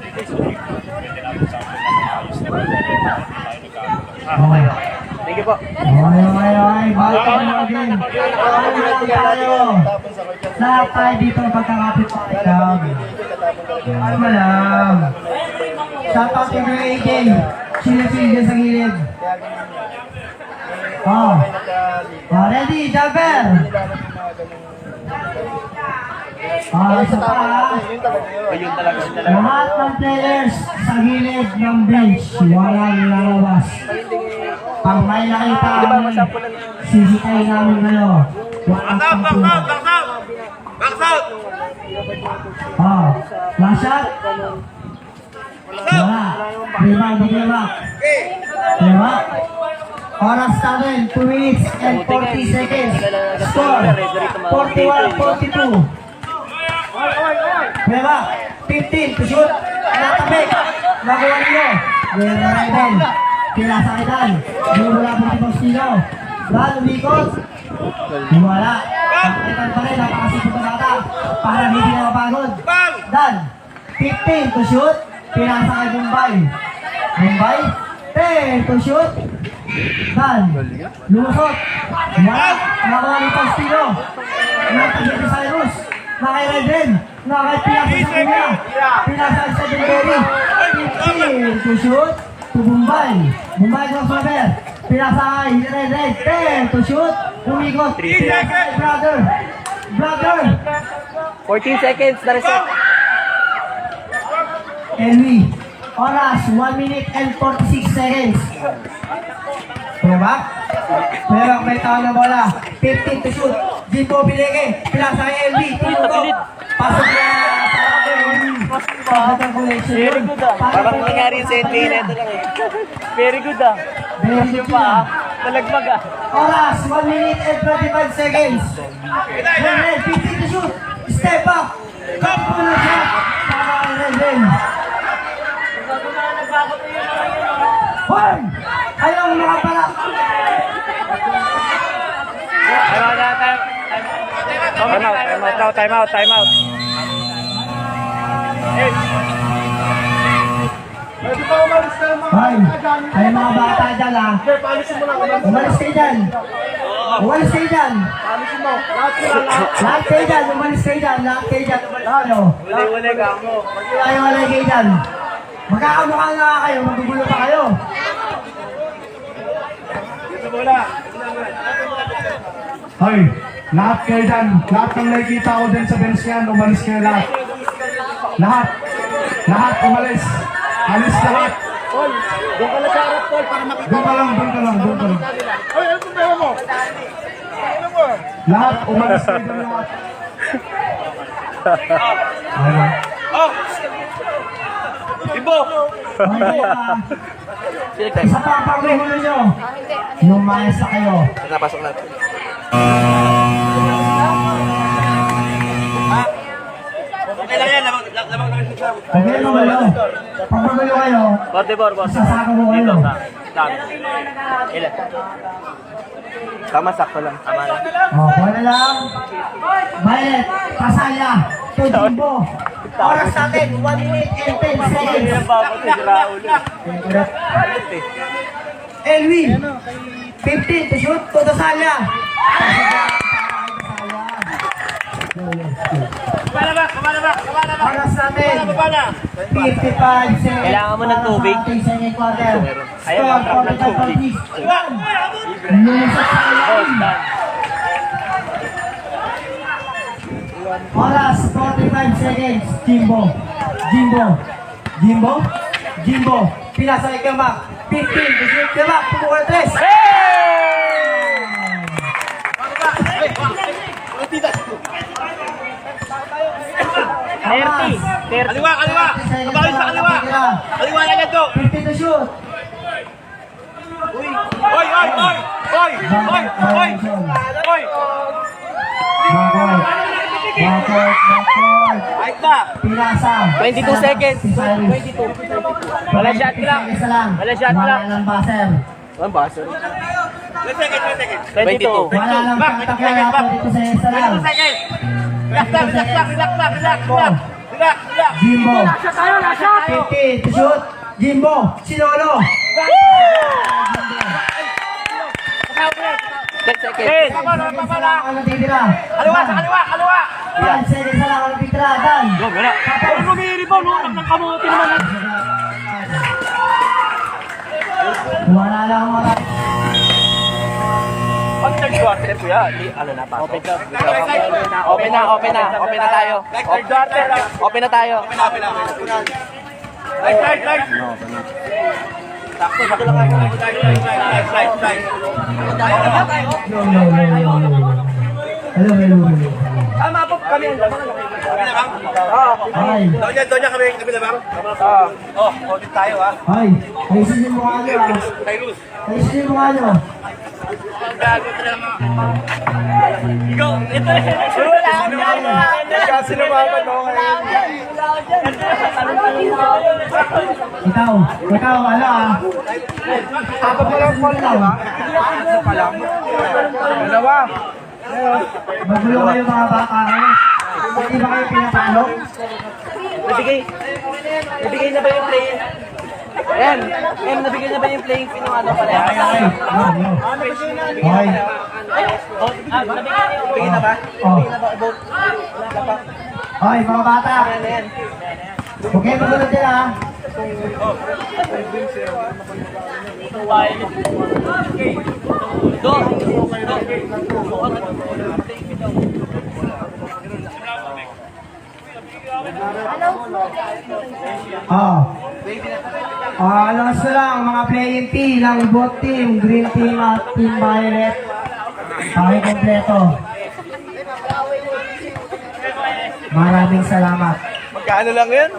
S6: division, pwede natin sa akin na ayos na tayo nagkakaroon.
S3: Thank you po.
S2: Okay. Balik tayo din. Tayo. Lahat tayo dito pagkakapit sa itam. Kalma lang. Shoutout kay Kuya AJ. Sila-sila dyan sa gilid. Ready, jumper. Isa pa.
S3: Ayun talaga.
S2: Lahat ng players sa gilid ng bench. Walang lalabas. Pag may nakita kami, sisitayin namin kayo. Walang pagtulog.
S1: Box out!
S2: Last shot? Wala. Rebound. Oras namin, 2 minutes and 40 seconds. Score, 41-42. Diba? 15 to shoot. Natabik. Nakuha niyo. Guerra Raiden. Pinasakitan. Wala po si Faustino. Dan, umikot. Wala. Pakitan pa rin. Napakasipot na bata. Para hindi na mapagod. Dan, 15 to shoot. Pinasakay Bombay. 10 to shoot. Dan, lumusot. Wala. Nakuha ni Faustino. Natagit ni Cyrus. Nakay Raiden. Nakay pinasa sa kanya. Pinasa sa Bilberry. 15 to shoot. To Bombay. Bombay crossover. Pinasakay Raiden. 10 to shoot. Umikot. Pinasakay Brother.
S3: 14 seconds, the result.
S2: Elwi. Oras, 1 minute and 46 seconds. Diba? Pero may tao na bola. 15 to shoot. Jimbo Bilege. Pinasa kay Elwi. Tinuto. Pasok na sa collection.
S3: Very good ah. Parang nangyari sa NBA na ito lang eh. Very good ah.
S2: Very good pa.
S3: Talagmag ah.
S2: Oras, 1 minute and 25 seconds. 15 to shoot. Step up. Kapulo siya. Para kay Redden. Hoy! Ayaw makapala.
S6: Time out.
S2: Hoy! Ay mga bata dyan ah. Umalis kayo dyan. Umalis kayo dyan. Lahat kayo dyan. Umalis kayo dyan. Lahat kayo dyan. Ano?
S3: Wala ka mo.
S2: Wala kayo dyan. Magkakamukha nga kayo. Magugulo pa kayo.
S5: Hoy, lahat kayo dyan. Lahat ng nakikita ko dyan sa bench yan, umalis kayo lahat. Lahat umalis. Alis lahat.
S3: Doon ka na sa harap, Paul, para makita.
S5: Doon ka lang.
S1: Ay, ano problema mo?
S5: Lahat umalis kayo dyan lahat.
S1: Ibo!
S2: Isa pa ang paghuhulo nyo. Yung mayas na kayo.
S3: Napasok natin.
S1: Okay lang yan, labang naman siya.
S2: Pag kayo magulo. Pag magulo kayo, isasaka mo kayo.
S3: Ilan? Tama, sakto lang. Tama lang.
S2: Wala lang. Violet, Pasaya, to Jimbo. Oras natin, 1 minute and 10 seconds. Elwi, 15 to shoot, to Dasaya. Oras natin, 55 seconds.
S3: Kailangan mo ng tubig?
S2: Second quarter.
S3: Ayaw,
S2: Score,
S3: trap ng tubig.
S2: 45-46. Lumusot sa ilalim. Oras, 45 seconds. Jimbo. Pinasa kay Kemak. 15, Kemak, pumukul 3.
S1: Kaliwa! Kabawin sa kaliwa! Kaliwa na yan to!
S2: 50 to shoot.
S1: Hoy!
S2: Bakot.
S1: Kahit na!
S2: Pinasa.
S3: 22 seconds.
S2: 22.
S3: Wala shot clock. Wala shot clock.
S2: Wala ng buzzer.
S3: Ano ba? Sorry.
S1: 2 seconds.
S3: 22.
S2: Wala ng patak kaya 22 seconds na lang.
S1: 2 seconds! Relax.
S2: Jimbo. 50 to shoot. Jimbo. Sinolo.
S3: 10 seconds.
S2: Ano titira?
S1: Kaliwa!
S2: 5 seconds na lang ang titira. Dan. Wala lang oras.
S3: Pag third quarter po yan, ano na pa? Open na tayo. Open na tayo.
S1: Light! Sakto lang ako. Light!
S2: Hello.
S3: Tama po kami ang laman.
S2: Ay.
S1: Doon kami na bang? Audit tayo ha.
S2: Ay. Ayusin yung mukha nyo ah.
S1: Taylus.
S2: Ayusin yung mukha nyo.
S1: Ikaw, ito kasi naman ako ngayon.
S2: Ikaw, ano ah? Ako pala Paul na ba? Dalawa. Magulo kayo mga baka kayo. Hindi ba kayo pinapalo?
S3: Nabigay na ba yung playing? Ayan, nabigay na ba yung playing pin ng ano pala?
S2: Ay.
S3: Nabigay na ba?
S2: Oh. Ay, mga bata. Okay, magulo din ah. Alas ko lang, mga playing team ng both team, green team at team violet. Tayo kompleto. Maraming salamat.
S1: Magkano lang yan?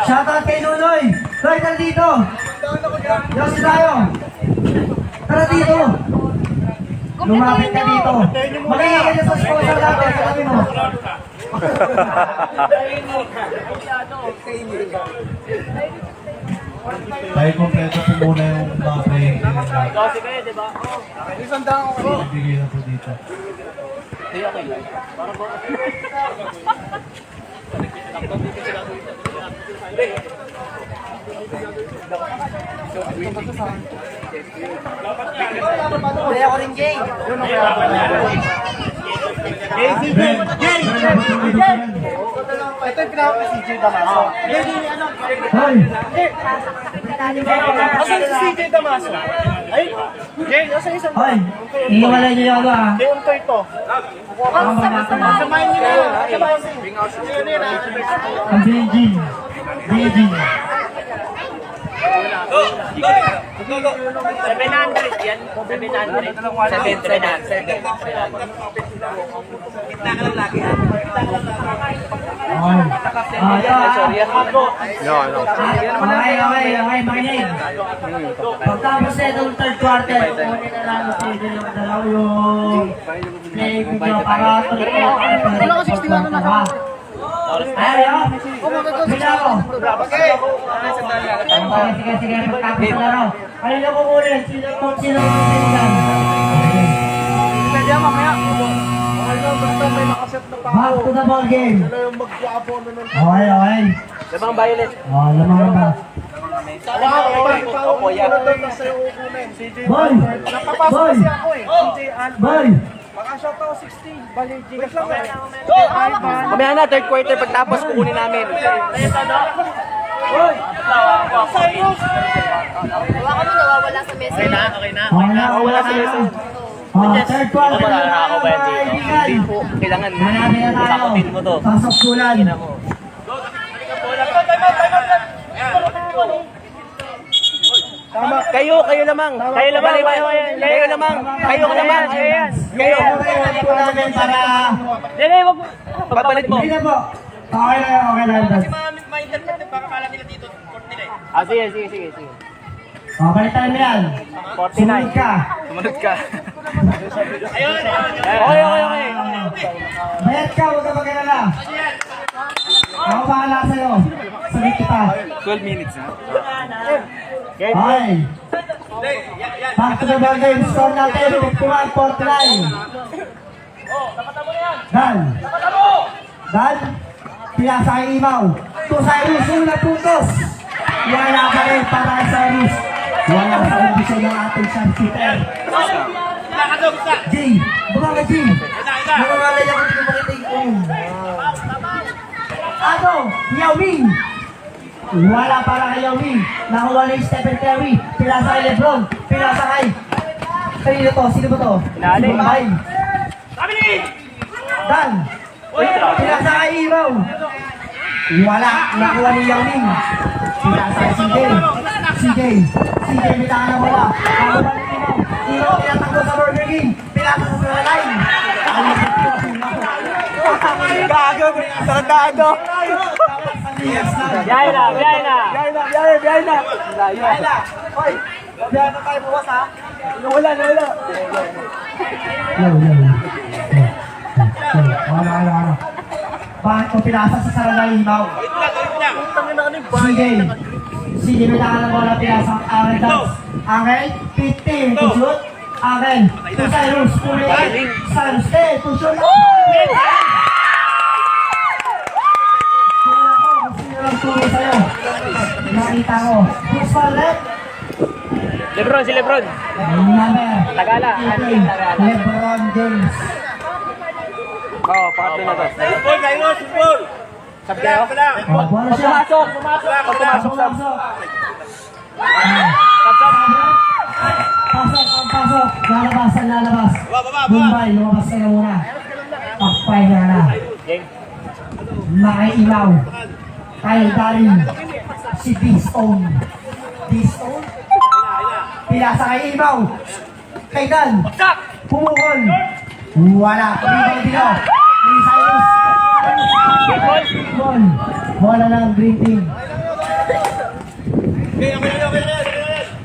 S2: Shoutout kay Nunoy. Noy, tara dito. Yossi tayo. Tara dito. Lumapit ka dito. Magiging ka sa sponsor natin. Sabi mo.
S5: Tayo kompleto po muna yung mga playing team natin.
S3: Kasi kayo, di ba?
S5: Ibigay na po dito.
S3: Hindi ako rin gay.
S2: Ito yung pinaka si CJ Damaso. Hoy!
S3: Asan si CJ Damaso? Ay, Jay, asan isang
S2: Hoy! Iiwalay niyo yung ano ah.
S3: unto ito? Samahin niyo na yun.
S2: Ang Beijing. Beijing.
S3: 700 yan. 700. 700.
S1: Gitna ka lang lagi ha.
S2: Okay, makinig. Pagtapos na itong third quarter, kunin na lang yung dalaw yung play video para tuloy ko. Ayaw! Bila ko! Sige, pagtapos na laro. Kanina ko ulit, sino kung sino yung pinigyan. Back to the ball game. Okay.
S3: Lamang violet.
S2: Lamang ba?
S3: Opo, yan.
S2: Boy!
S3: Mamaya na, third quarter pagtapos kukunin namin.
S4: Hawakan mo, nawawala sa mesa.
S2: Okay na. Wala sa lesson. Third quarter na mga kaibigan.
S3: Kailangan
S2: Hanapin na tayo.
S3: takutin mo to.
S2: Pasok sulan.
S3: Kayo lamang. Kayo lamang. Kayo lamang. Kayo lamang.
S2: Kayo po namin para...
S3: Dili, wag mo. Pagpapalit mo.
S2: Hindi na po. Okay na.
S3: Sige.
S2: Okay, time mo yan.
S3: 49.
S2: Sumunod ka.
S3: Okay.
S2: Bayad ka, huwag ka mag-alala. Ako bahala sa'yo. Sabi kita.
S1: 12 minutes ha.
S2: Okay. Back to the ball game. Score natin. 51-49. Dan. Pinasa kay Imaw. To Cyrus. Una puntos. Wala pa rin para kay Cyrus. Wala sa kondisyon ng ating shooter. G. Bumanga G. Bumanga yan kung tumakitig ko. Yao Ming. Wala para kay Yao Ming. Nakuha na yung Stephen Curry. Pinasa kay Lebron. Pinasa kay... Kanino to? Sino ba to?
S3: Pinali.
S2: Dan. Pinasa kay Imaw. Wala. Nakuha ni Yao Ming. Pinasa kay CJ. CJ, may taka na wala. Nakuha ni Imaw. Imaw, pinatanggo sa Burger King. Pinasa sa line.
S3: Gago. Gago. Biyay na.
S2: Hoy, biyahe na tayo bukas ha.
S3: Wala.
S2: Wala. Bakit ko pinasa sa sarang Imaw? Sige, may taka na wala pinasa. Angel dance. Angel, 15 to shoot. Angel, to Cyrus. Cyrus, to shoot. Turo sa'yo. Nakita ko. Who's for left?
S3: Si Lebron.
S2: Number.
S3: Tagala.
S2: 18. Lebron James.
S3: Pangatlo na to.
S1: Football, Cyrus, football.
S3: Sabi kayo?
S2: Bola siya.
S3: Pumasok.
S2: Pasok. Lalabas.
S1: Baba.
S2: Bombay, lumabas ka na muna. Pakpay ka na.
S3: Game.
S2: Makailaw. Kyle Darin. Si D-Stone. Pinasa kay Imaw. Kay Dan. Pumukol. Wala. Rebound dito. Ni Cyrus. Ball. Bola ng Green Team.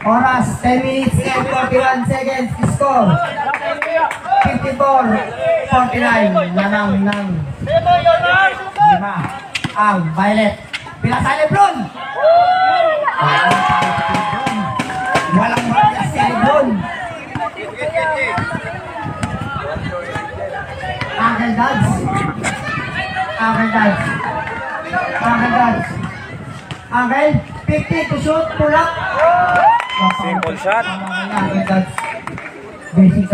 S2: Oras, 10 minutes and 41 seconds. Score. 54-49. Nanang ng 5. Ang Violet. Pinasa Lebron. Walang malas si Lebron. Angel Dodds. Angel, 50 to shoot, pull up.
S1: Simple shot.
S2: Angel Dodds. Basic.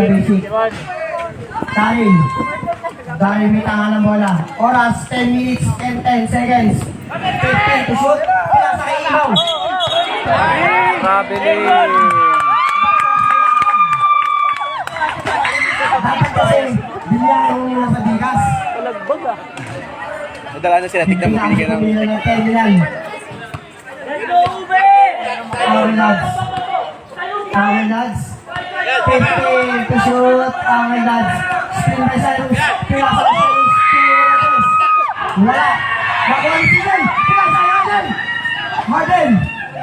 S2: Darin may tanga ng bola. Oras, 10 minutes and 10 seconds. 15 to shoot. Pinasa kay Imaw. Dapat kasi, bilihan mo nila sa bigas.
S1: Nadala na sila. Tignan mo, binigyan ng...
S2: Ng terminal. Angel Dodds. 15 to shoot. Angel Dodds. Spin by Cyrus. Pinasa kay Cyrus. Wala. Nakuha ni CJ. Pinasa kay Harden.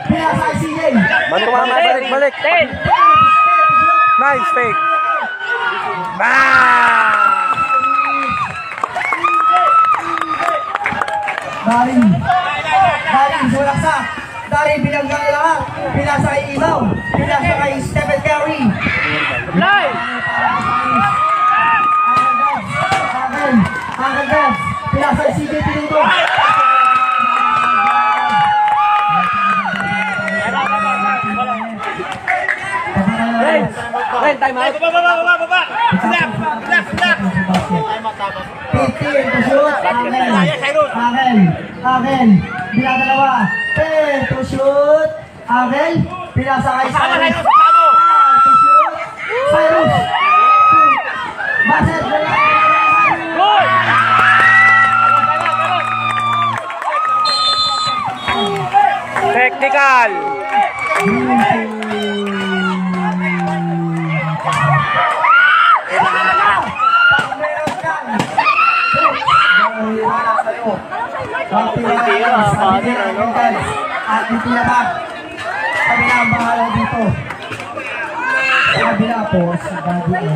S2: Pinasa kay CJ.
S3: Balik. 10.
S2: Nice fake. Darin, sulaksa. Darin, binanggang lahat. Pinasa kay Imaw. Pinasa kay Stephen Curry.
S3: Fly!
S2: Angel Dodds. Pinasa kay CJ Pinuto.
S3: Time out.
S1: Baba. Snap.
S2: 15 to shoot. Angel. Binadalawa. 10 to shoot. Angel, pinasa kay Cyrus. 5 to shoot. Cyrus. 2. Basket.
S3: Technical!
S2: At dito naman, kami na ang bahala dito. Sa kabila po, si Daddy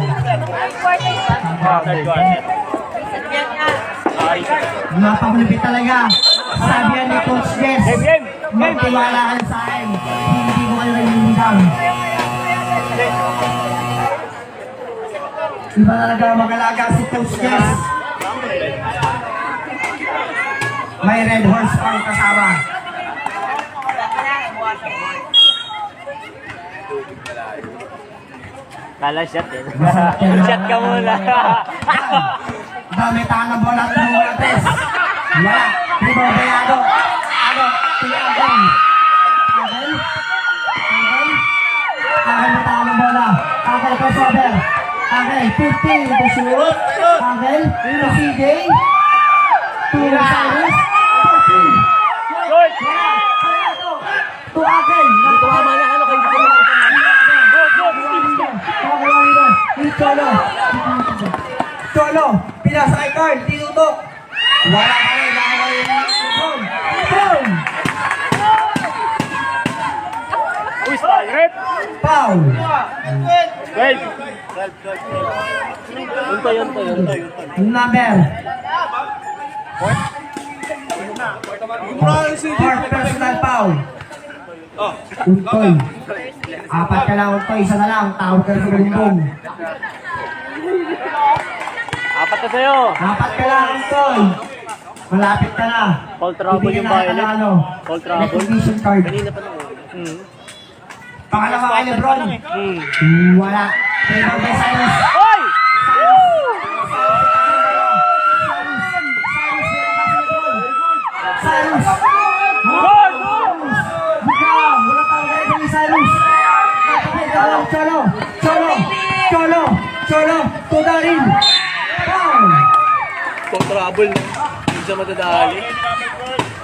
S2: Napagulupit talaga. Sabi yan ni Coach Jess, magtiwala kayo sa akin. Hindi ko kayo naliligaw. Iba talaga mag-alaga si Coach Jess. May red horse pang kasama.
S3: Kala shot eh.
S2: Shot
S3: ka muna.
S2: Dami tayo ng bola at mga test. Wala. Rebound bayado. Tiyagon. Agel. Agel na tayo ng bola. Agel crossover. Agel 50 to shoot. Agel to CJ. To Cyrus. 40.
S3: Good!
S2: To Agel.
S3: Dito ka man ano kayo dito ka
S2: Cholo, pinasa kay Carl, tinutok. Wala ka rin, nakakawin yung boom!
S3: Uy, style rep!
S2: Foul!
S3: 12! Yunto.
S2: Number. Fourth personal foul. Untoy. Apat ka lang, Untoy. Isa na lang. Tawag ka sa bumbong.
S3: Apat na sa'yo!
S2: Apat ka lang, Untoy. Malapit ka na.
S3: Foul trouble
S2: Bibigyan
S3: yung
S2: na kita
S3: violet.
S2: ng ano,
S3: Foul trouble.
S2: recognition card.
S3: Kanina pa naman.
S2: Pangalawa kay Lebron. Wala. Rebound kay Cyrus.
S3: Hoy!
S2: Cyrus!
S3: Good!
S2: Wala tawag kay ni Cyrus. Cholo! To Darin! Foul!
S1: Kung trouble na. Hindi siya madadali.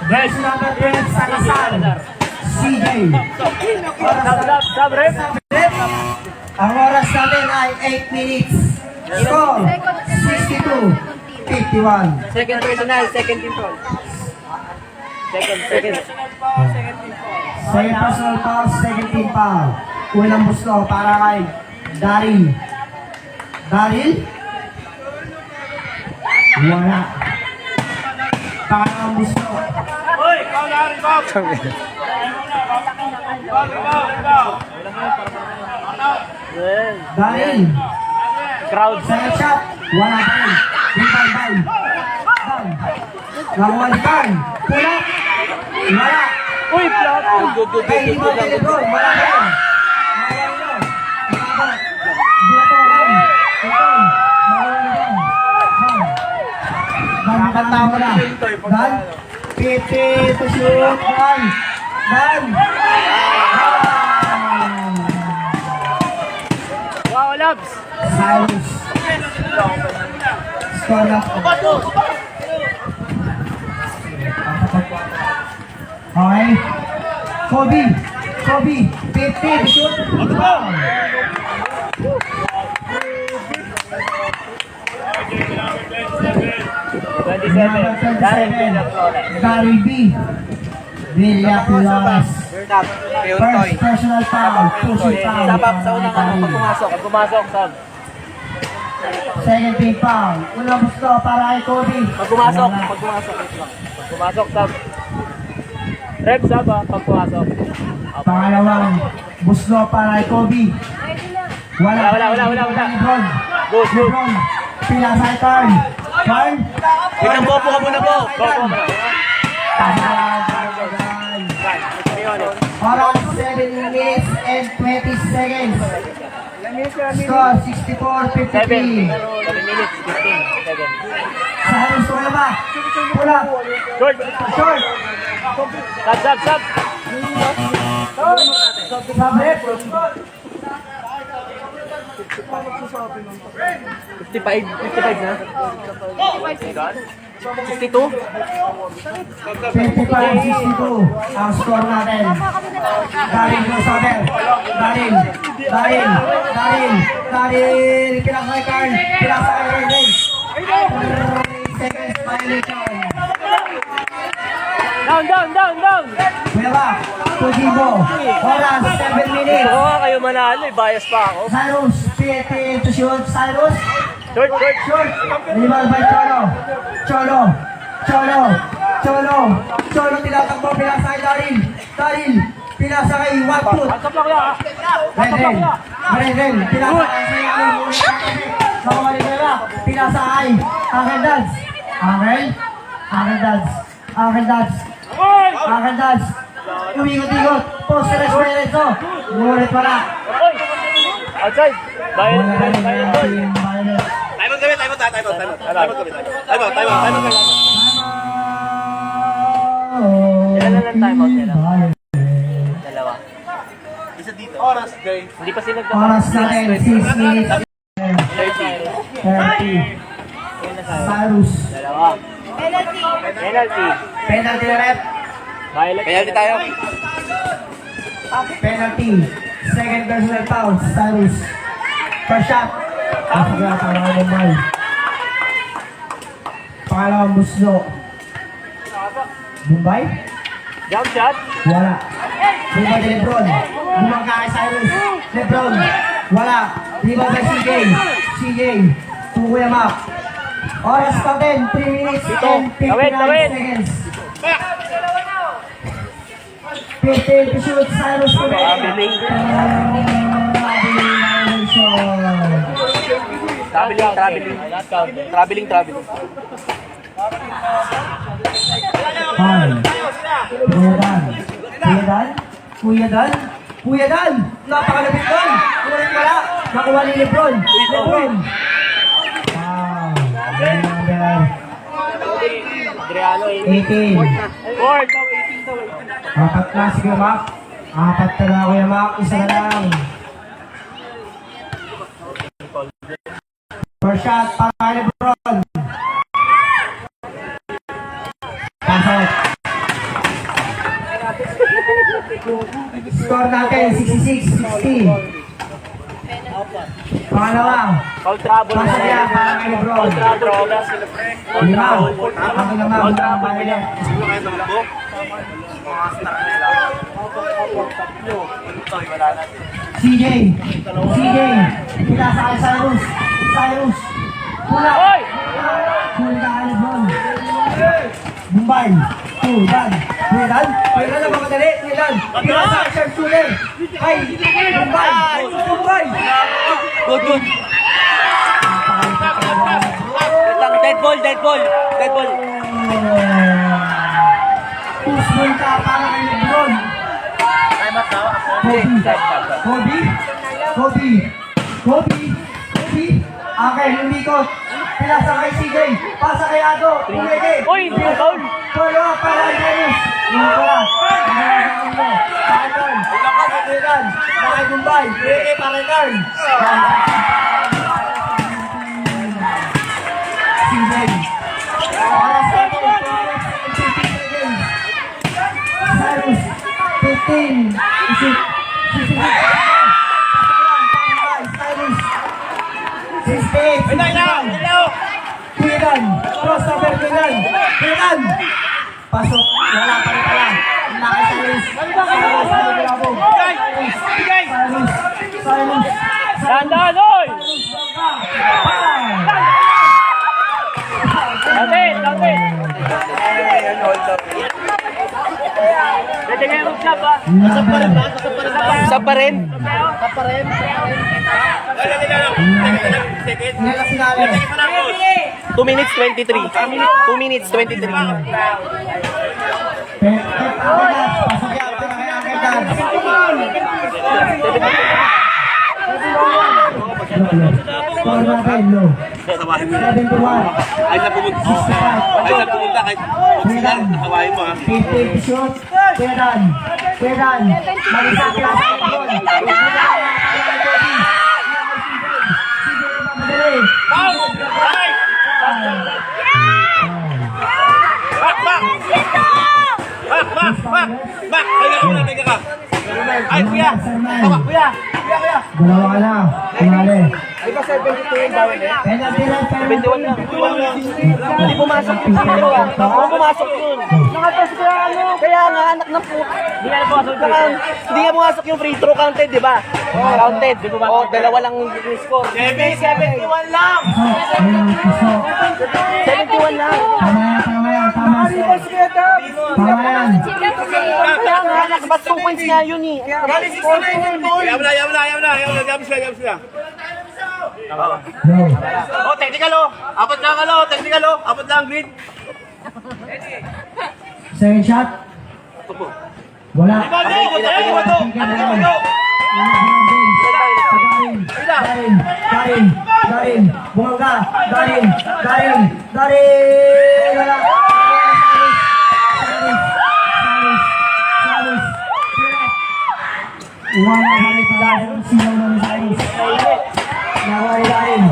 S2: Verse number 12 sa Kasal. CJ.
S3: Sub rep!
S2: Ang oras natin ay 8 minutes. Score 62-51.
S3: Second personal, second team foul. Second.
S2: Second personal foul, second team foul. Unang buslo para kay Daryl. Daryl? Wala. Pangalawang buslo.
S3: Well,
S2: Daryl.
S3: crowd.
S2: Second shot. Wala pa rin. Rebound by. Down. Nakuha ni Carl. Pula. Wala.
S3: Uy, flop!
S2: Kay Rebound kay Lebron. Wala pa rin. Nakakatawa na. Dan. 50 to shoot. Dan.
S3: Wow, Labs!
S2: Cyrus. Score na. Okay. Kobe. 50 to shoot. Number 27. Gary B. Villa Flores. First personal foul. Two shoot foul.
S3: Pag pumasok, sub.
S2: Second team foul. Unang gusto para kay Kobe.
S3: Pag pumasok, sub. Rep, sub pag pumasok.
S2: Pangalawang buslo para kay Kobe. Wala. Lebron. Lebron. Pila sa kay Carl. Carl.
S1: Wait lang po ka muna po.
S2: Oras 7 minutes and 20 seconds. Score 64-53.
S3: 7 minutes, 15 seconds.
S2: Cyrus, wala ba? Wala.
S3: Short.
S2: Short.
S3: Sab.
S2: Sabi.
S3: 55 na. 62?
S2: 55-62 ang score natin. Daryl Rosaber. Daryl. Pinasakay Carl. Pinasakay Renzen. 3 seconds violation.
S3: Down.
S2: Kuya ba? Tujibo. Oras, 7 minutes.
S3: Oo, kayo manalo. Bias pa ako.
S2: Cyrus, PFP to shoot. Cyrus.
S3: Short.
S2: Short. Rival by Cholo, tinatakbo. Pinasakay Daryl. Pinasakay 1 foot.
S3: Pasok lang yan.
S2: Brendan, pinasakay sa ilalim. Nakawali nila. Pinasakay. Akin Dads. Umikot-ikot. Poste Respereto. Ngunit wala.
S3: Oy! Outside. Bayad. Ilan lang timeout nila? Dalawa.
S1: Oras, guys.
S3: Hindi pa sila
S2: Oras natin, 6 minutes. 30. Cyrus.
S3: Dalawa.
S4: Penalty.
S3: Penalty.
S2: Penalty na rep.
S3: Violet.
S1: Kaya di tayo.
S2: Penalty. Second personal foul. Cyrus. First shot. Pangalawang Mumbai. Pangalawang Muslo. Mumbai?
S3: Jump shot.
S2: Wala. Rebound ni Lebron. Bumangka kay Cyrus. Lebron. Wala. Rebound by CJ. Kuya Mac. Oras natin. 3 minutes and 59
S3: Tawid.
S2: seconds. 15 to shoot. Cyrus to make.
S3: Traveling. Traveling. Kuya Dan! Napakalapit doon! Ulit wala! Nakuha ni Lebron! Wow! Adriano.
S2: 18.
S3: Fourth.
S2: Apat na si Kuya Mac. Apat na Kuya Mac. Isa na lang. First shot para kay Lebron. Pasok. Score natin 66-60. Pangalawa.
S3: Foul trouble.
S2: Pasok yan para kay Lebron. Lima. Ako naman. Violet. CJ. Pinasa kay Cyrus. Pula.
S3: Oy!
S2: Pula kay Lebron. Mumbai. Dan na mamadali. Pinasa kay Sharpshooter. Ay, Mumbai.
S3: Good. Dead ball.
S2: Pusbol ka para kay Lebron. Kobe. Okay, lumikot. Pinasa kay CJ. Pasa kay Ado. Umeke.
S3: Uy, foul.
S2: Polo para kay Dennis. Yung pala. Pakailan. Nakay Gumbay. Umeke para kay Karl. CJ. Oras natin. 15 seconds. Cyrus. 15. Isip. Cyrus. 68. Kuya Dan. Cross over Kuya Dan. Pasok. Wala pa rin pala. Nakay Cyrus. Cyrus.
S3: Dandan, oy! Dati. Pwede kayo mag-club, ha? Isa pa rin.
S2: Ilan sinabi?
S3: 2 minutes 23. 2 minutes 23.
S2: Pasok yan. Pinakaya kay Dan. Score natin, low.
S1: Sawahin mo.
S2: 71.
S1: Ay, sa pumunta. Ay, sa pumunta. Kahit sila, sawahin mo ha.
S2: 50 to shoot. Pedan. Pedan. Mag-isa class.
S1: Bak! Teka ka. Ay, kuya! Kuya!
S2: Dalawa ka na. Kunali.
S3: Di ba 72 yung bawal eh?
S2: Penalty red, penalty.
S3: Hindi pumasok yung free throw ah. Oo, pumasok yun. Nakatas ka ano. Kaya nga, anak ng po. Hindi nga pumasok. Hindi nga pumasok yung free throw counted, di ba? Counted. Oo, dalawa lang yung score. 71 lang. 71 lang.
S2: Tama yan. Tama yan.
S3: Kaya nga, ba't 2 points nga yun eh?
S1: Ayaw mo sila.
S2: Go.
S1: Oh, technical oh. Apat lang green.
S2: Second shot. Wala. Darin. Bumangga. Darin. Wala. Wala balik pa rin. Sinaw na ni Cyrus. Nawari Darin.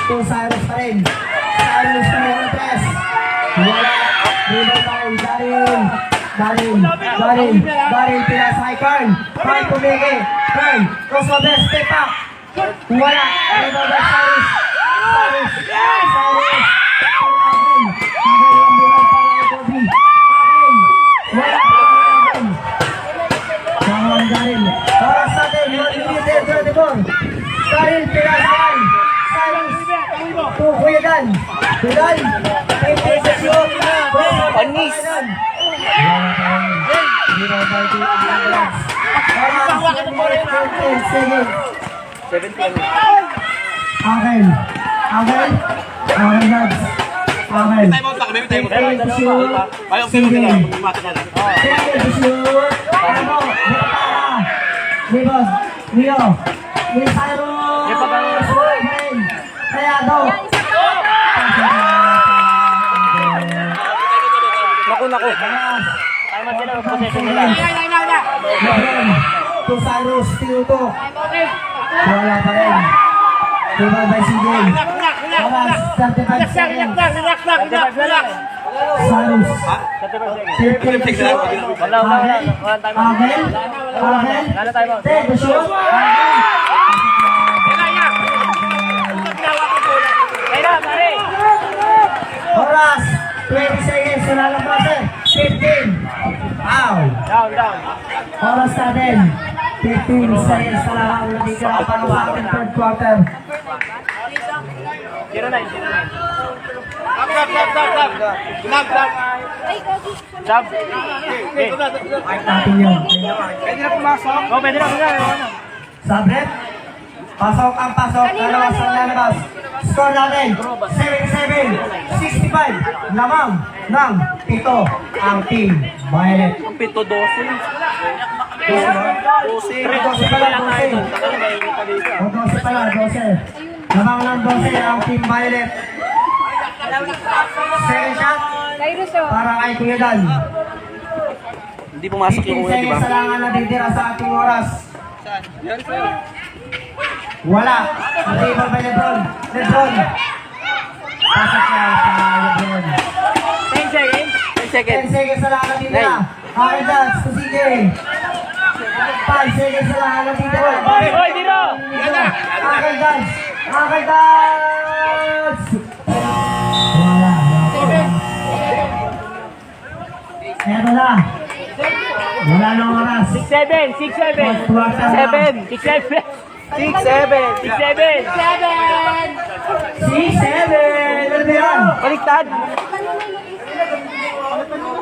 S2: To Cyrus pa rin. Cyrus pa rin ang press. Wala. Rebound tayo. Darin. Pinasay Karn. Karn pumili. Karn. Crossover. Step up. Wala. Rebound by Cyrus. Cyrus. Wala. Darin. Oras natin. 1 minute 34. Darin. Pinasay. Cyrus. To Kuya Dan.
S3: Panis.
S2: Akin, Nads.
S1: Time out lang. May time out. Ayaw sila nila. Pumasok na lang.
S2: Rio. Kaya daw.
S3: Naku. Time out sila, possession nila.
S2: Lebron. To Cyrus, Tiuto. Wala pa rin. Rebound by CJ. Oras, 35 seconds. Cyrus. 30 seconds.
S3: Wala. Wala time out. Wala time out.
S2: Take the shot. Oras, 20 seconds. Wala lang pa rin. 15.
S3: Down.
S2: Oras natin. 15 seconds na lang ang nagiging para sa ating third quarter.
S3: 09.
S1: Stop.
S2: Fight natin yun.
S1: Pwede na pumasok.
S3: Oh, pwede na.
S2: Sabret. Pasok ang pasok. Lalabas ang lalabas. Score natin. 77-65. Lamang ng 7 ang team Violet.
S3: 7-12.
S2: 12 pala, 12. O 12 pala, 12. Lamang ng 12 ang team Violet. Second shot. Para kay Kuya Dan.
S3: Hindi pumasok yung
S2: 15
S3: una, di ba?
S2: seconds na lang ang natitira sa ating oras. Wala. Natibal by Lebron. Pasok niya sa Lebron.
S3: 10 seconds.
S2: 10 seconds na lang ang natitira. Akin dance to CJ. 5 seconds na lang ang natitira.
S3: Hoy, dito!
S2: Akin dance. Wala. Eto na. Wala nang oras.
S3: 6-7. 6-7. 6-7.
S2: Ano ba yan?
S3: Baliktad.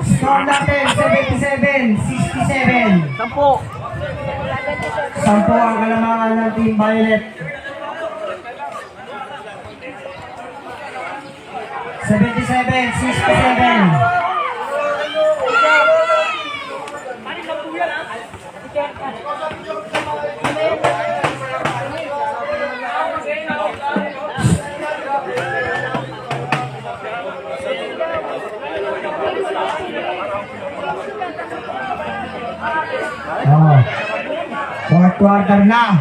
S2: Score natin, 77-67.
S3: 10.
S2: 10 ang kalamangan ng Team Violet. 77-67. Oh. Fourth quarter na.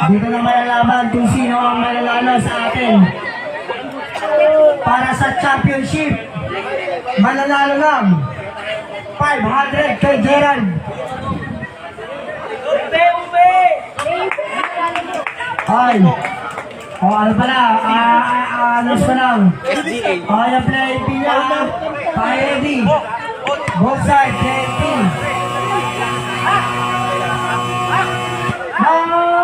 S2: Dito na malalaman kung sino ang mananalo sa atin. Para sa championship, mananalo ng 500 kay Gerald. Ay. Ano pala? Anos pa lang.
S3: SDA.
S2: Yung play niya. Ready. Both sides, ready.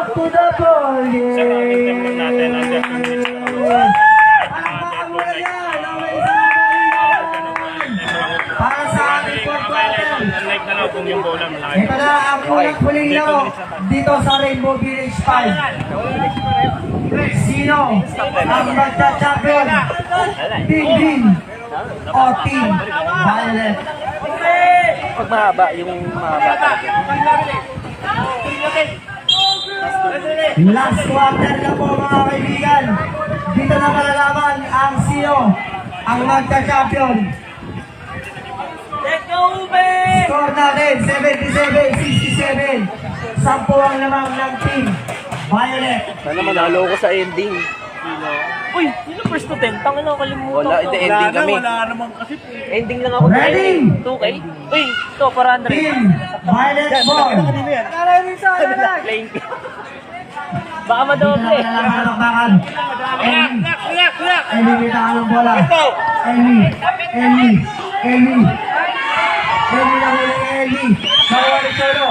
S2: Back to the ball game.
S6: natin ang definition.
S2: Palakpakan mo na yan. Para sa ating fourth quarter.
S6: Unlike na lang kung yung bola malaki.
S2: Ito na ang unang huling laro dito sa Rainbow Village 5. Sino ang magcha-champion? Team Green o Team Violet?
S3: Pag mahaba, yung mahaba talaga.
S2: Last quarter na po mga kaibigan. Dito na malalaman ang sino ang magcha-champion. Score natin 77-67. 10 ang lamang ng Team Violet.
S3: Sana manalo ko sa ending.
S7: Uy, yun ang first to 10. Tangin na, kalimutan
S3: Wala,
S7: ko.
S3: hindi ending kami.
S1: naman kasi.
S3: Ending lang ako.
S2: Ready?
S7: 2K? Uy, ito, para 100.
S2: Team Violet ball.
S7: Playing. Baka
S2: Dito na
S7: madoble.
S2: malalaman ang bakbakan. Amy, may taka ng bola. Amy. Amy na muli kay Amy. Nawali Cholo.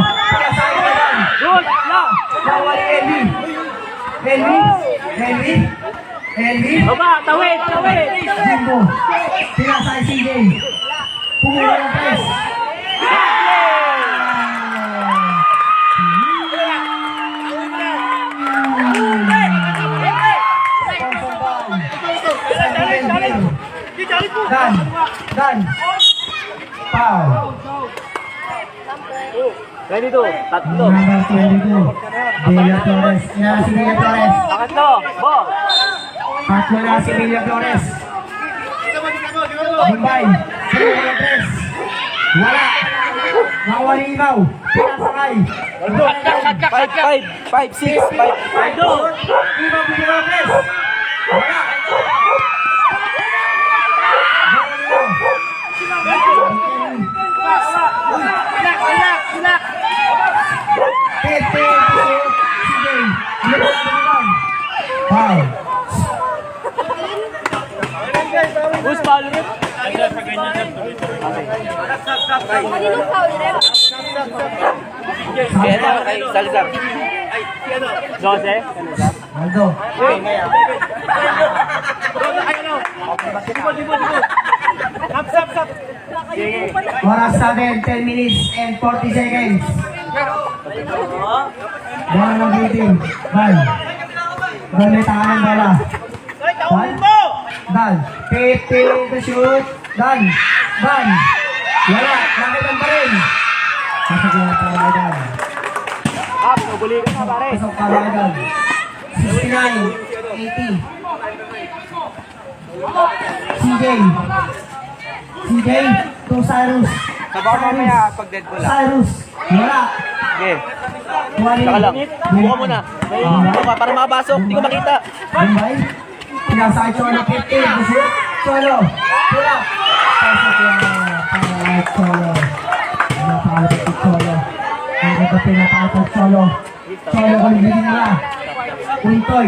S2: Pagkasahin ka lang.
S7: Good, lang.
S2: Nawali Amy.
S7: Baba, tawid.
S2: Jimbo. Pinasay CJ. Pumuli ng press. Dan. Foul.
S3: Ready to, tatlo.
S2: Number 22. Bella Torres. Yan si Bella Torres.
S3: Tatlo, ball.
S2: Tatlo na si Bella Torres. Bombay. Bella Torres. Wala. Nakawali ikaw. Pinasakay.
S3: 5, 6, 5.
S2: Ibaw Bella Torres. Wala.
S7: Who's foul rip?
S4: Kaninong foul rep?
S3: Kaya na, ay, Salazar.
S7: Jose?
S2: Aldo. Oras natin, 10 minutes and 40 seconds. Bola ng blue team. Bal. Gamit ang ng bola. Dan. 50 to shoot. Dan. Wala. Nakitan pa rin. Pasok yung palagan.
S3: Up, nabuli ka na, pare.
S2: Pasok palagan. 69. 80. CJ to Cyrus.
S3: Sabaw mamaya pag dead ball.
S2: Cyrus. Wala.
S3: Okay,
S2: Wali.
S3: saka lang. Buka muna. Buka para makapasok, hindi ko makita.
S2: Bombay. Pinasakay Cholo. 50. Busuk. Cholo. Pula. Pasok yung pangalit Cholo. Pinapalapit si Cholo. Ang ito pinapalapit Cholo. Cholo kung hindi nila. Untoy.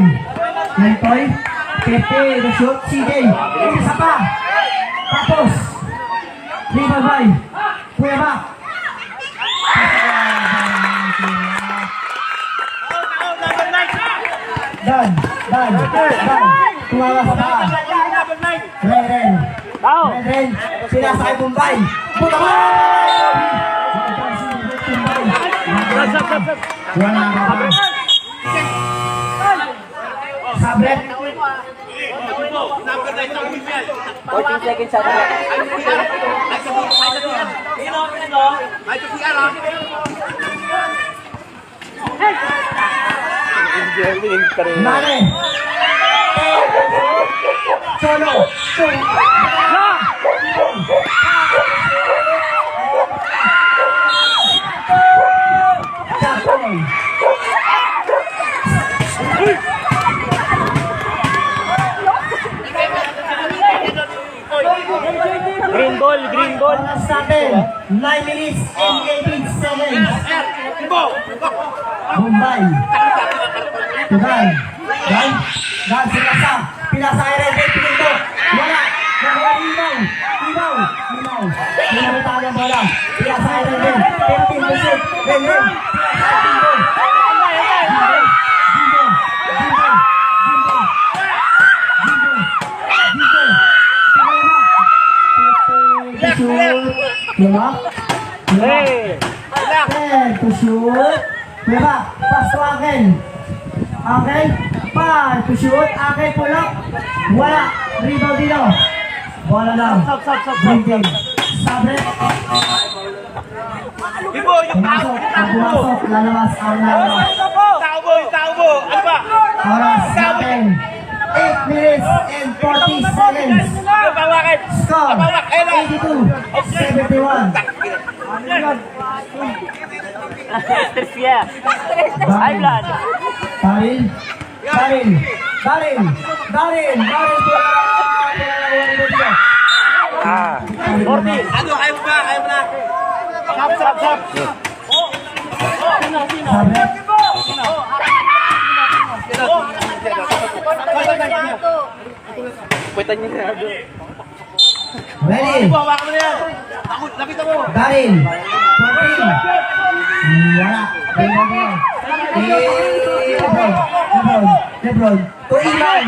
S2: 50. The shoot. CJ. Isa pa. Tapos. Rival by. Kuya Mac. Dan. Tumawa sa paa. Ren.
S7: Tao.
S2: Sinasakay Bombay. Puta mo! Wala ka ba? Sabret.
S3: 14 seconds sa atin. Engineering pa rin.
S2: Mane. Cholo.
S3: yun.
S2: Oras natin, 9 minutes and 18 seconds. Mumbai. Tugan. Dan sinasa. Pinasa kay Red Bull, pinito. Wala. Nakuha Imaw. Pinamitaan ng bola. Pinasa kay Red Bull. 15 to shoot. Red Bull.
S3: Hey!
S2: To shoot. Diba? Pass to akin. Okay? Five to shoot. Akin pulak. Wala. Rebound dito. Bola lang. Green team. Sabre.
S1: Ibo, yung tao.
S2: Pumasok. Lalabas. Ang lalabas.
S1: Tao mo. Ano ba?
S2: Oras natin. 8 minutes and 40 seconds.
S1: Pawakan.
S2: Score.
S1: Pawak.
S2: 82-71.
S3: Stress yeah. High blood.
S2: Darin.
S3: Lordy.
S1: Ano, kaya mo na?
S3: Sap. Pwede niya na.
S2: Ready.
S1: Hawakan mo na yan. Nakita mo.
S2: Darin. 14. Wala. Lebron. To Iman.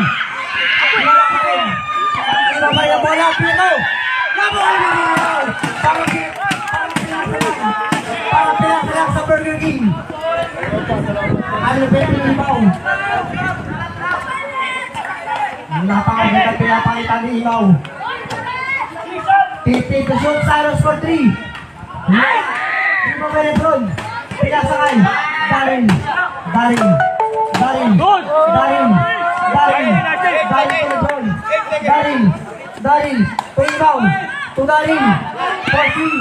S2: Wala pa rin. Iman pa yung bola. Pino. Para pinakilak sa Burger King. Ano ba yung rebound? Napakaganda pinapakita ni Imaw. 50 to shoot, Cyrus for 3. Di ba ba Lebron? Pinasakay. Darin. To Imaw. To Darin. For 3.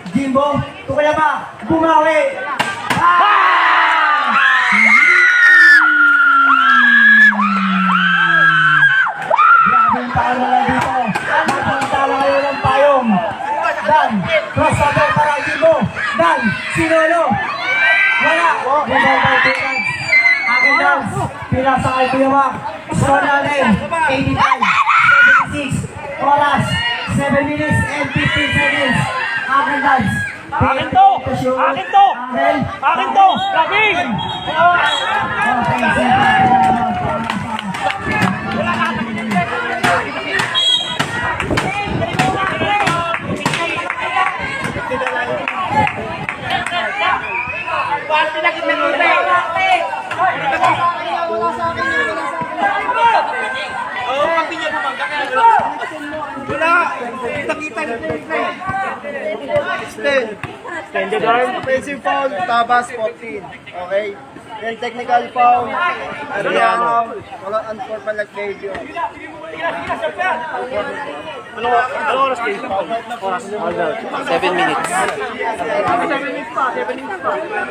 S2: Jimbo. To kaya ba? Bumawi. Grabing tao na lang dito. Magpantala kayo ng payong. Dan, crossover para Jimbo. Dan, Sinolo. Wala. Rebound by Picans. Akin dance. Pinasa kay Kuya Mac. Score natin. 85-76. Oras. 7 minutes and 15 seconds. Akin dance.
S3: Akin to! Gabing!
S1: Wala. Kita-kita.
S3: Extended arm.
S8: Offensive foul, Tabas 14. Okay? Then technical foul, Ariano, wala unformal like radio.
S3: Ano oras kayo? 7 minutes.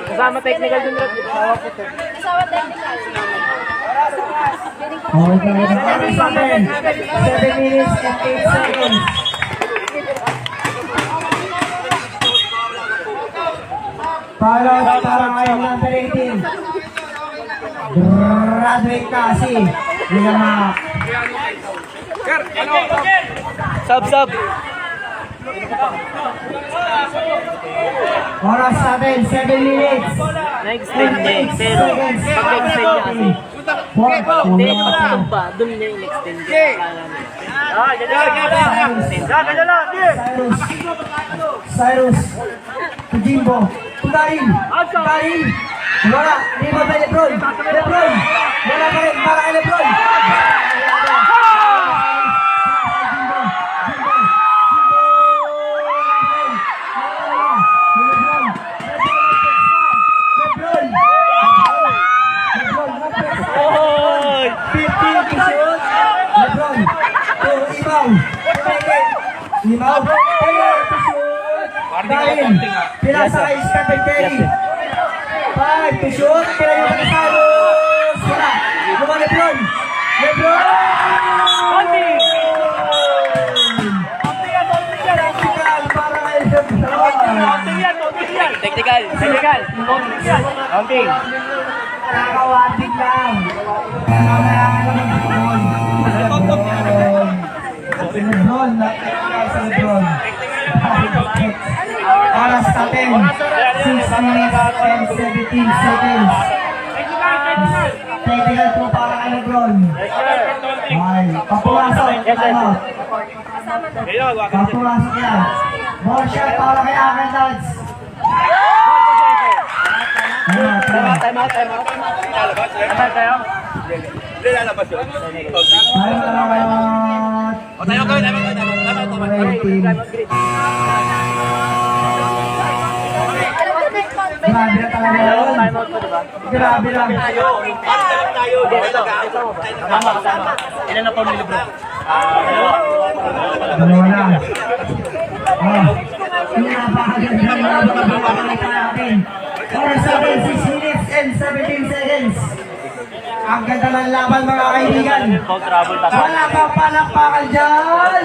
S3: Kasama technical dun rin.
S4: Kasama technical.
S2: Okay, 7 minutes and 8 seconds. Para ngayon number 18. Graduate na si Ligamak.
S3: Sub.
S2: Oras natin, 7 minutes.
S3: Na-extend niya eh. Pero pag-extend niya kasi. Hindi niya matulog ba? Doon niya in-extend niya.
S2: Cyrus. To Jimbo. To Darin. Wala. Hindi ba kay Lebron? Wala pa rin. Para kay Lebron.
S3: Oy!
S2: 15 to shoot. Lebron. To Imaw. To shoot. Darin. Pinasa kay Stephen Curry. 5 to shoot.
S3: Technical. Counting.
S2: Kakawatig lang. Mamaya ka ng Lebron. Si Lebron. Si Lebron. Oras natin. 6 minutes and 17 seconds. Technical po para kay Lebron. Ay, papulasok. Ano? Papulasok yan. Ball shot para kay Akandads.
S3: Time out.
S1: Hindi lalabas yun. O tayo gawin.
S2: Grabe na talaga yun. Grabe lang.
S1: Tayo.
S7: Kasama. Ilan na po ni Lebron?
S2: Dalawa na. Napakaganda ng napakaganda natin. Oras natin 6 minutes and 17 seconds. Ang ganda ng laban mga kaibigan. Wala kang palakpakan dyan.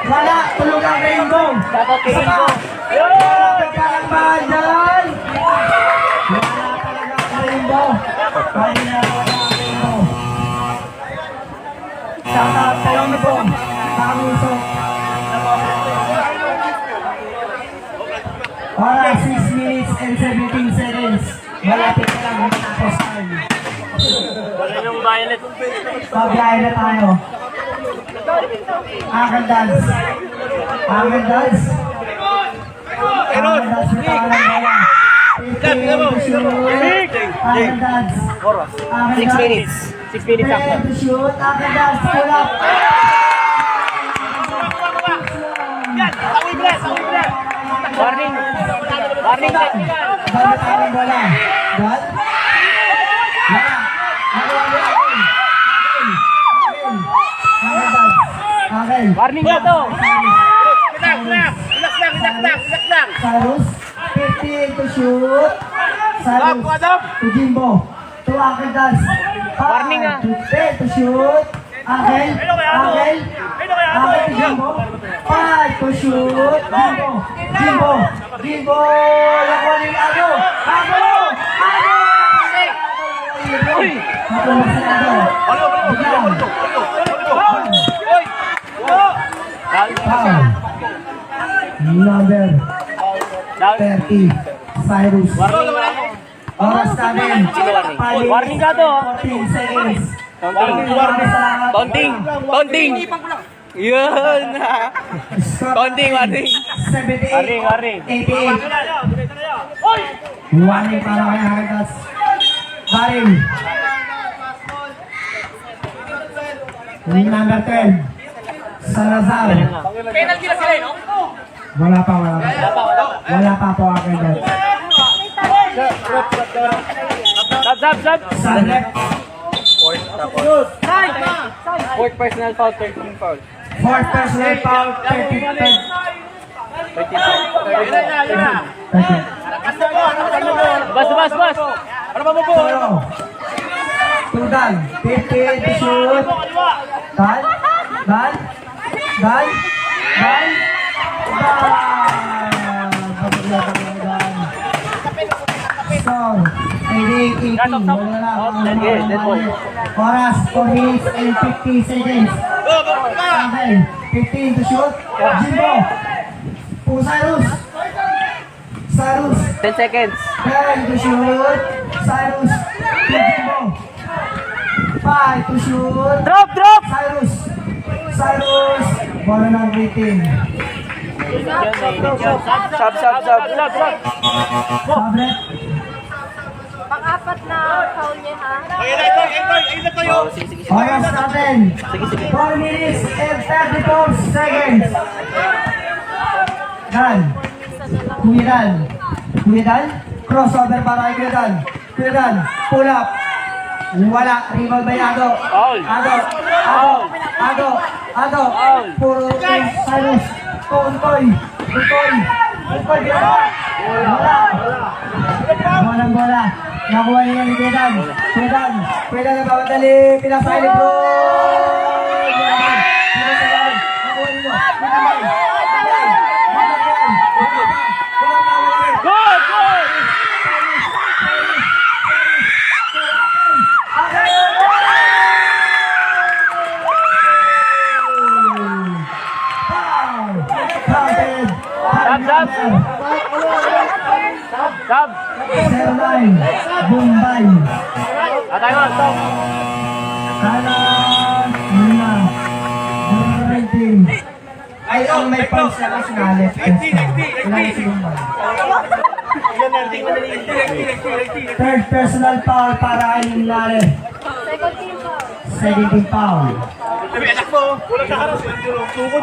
S2: Wala, tulog ang rainbow. Isa pa. Wala kang palakpakan dyan. Wala talaga ang rainbow. Wala talaga ang rainbow. Shoutout sa uniform. Kamuso. Oras 6 minutes and 17 seconds. Malapit na lang matapos tayo.
S7: Wala yung violet.
S2: Pagbiyahe na tayo. Akandads. Akandads. Akandads na tayo ng bola. 15 to shoot. Akandads.
S3: 6 minutes. 6 minutes
S2: 10
S3: after.
S2: to shoot. Akandads. Pull up.
S3: Warning. Warning.
S2: Bala tayo ng bola. Dad? Wala. Akin.
S3: Warning na to.
S1: Relax lang.
S2: Cyrus, 15 to shoot. Cyrus, to Jimbo. To Akandads.
S3: Warning ah.
S2: To 10 to shoot. Akin. Akin. Akin to Jimbo. 5 to shoot. Jimbo. Jimbo. Lakunin Ado. Ado. Ado. Ako masyado. Foul. Number 30. Cyrus. Oras namin.
S3: Warning ka to.
S2: 14 seconds.
S3: Taunting. Yun. Taunting.
S2: 78.
S3: Warning.
S2: 88. Warning para kay Haragas. Baring. Number 10. Salazar.
S7: Penalty na sila, no?
S2: Wala pa. Wala pa po Haragas.
S3: Sab.
S2: Sa left.
S3: Fourth personal foul, 13 foul.
S2: Fourth personal foul. 30.
S3: Bas. Ano ba mo po?
S2: Tudan. 15 to shoot. Dan. So, 18. Wala na. Oras 4 minutes and 50 seconds. Okay. 15 to shoot. Jimbo. Po Cyrus.
S3: 10 seconds.
S2: 10 to shoot. Cyrus. Jimbo. 5 to shoot.
S3: Drop!
S2: Cyrus. Bola ng rating.
S3: Sab.
S2: Tablet.
S4: Pang-apat na foul niya, ha?
S1: Ayun na tayo.
S2: Oras natin. 4 minutes and 34 seconds. Dan. Kuya Dan. Crossover para kay Kuya Dan. Pull up. Wala. Rebound by Ado.
S3: Foul.
S2: Ado. Puro Cyrus. Untoy. Wala. Walang bola. Nakuha niya ni Kuya Dan. Na babatali. Pinasay ni Bro. Nakuha niyo.
S3: Goal! Sab.
S2: 09, Bombay.
S3: Atay mo, stop.
S2: Kanan, Luna. 19. Ay, ang may pulse na kasi na left test. Ilan si Bombay? Third personal foul para kay Lale.
S4: Second team foul.
S2: 17 foul.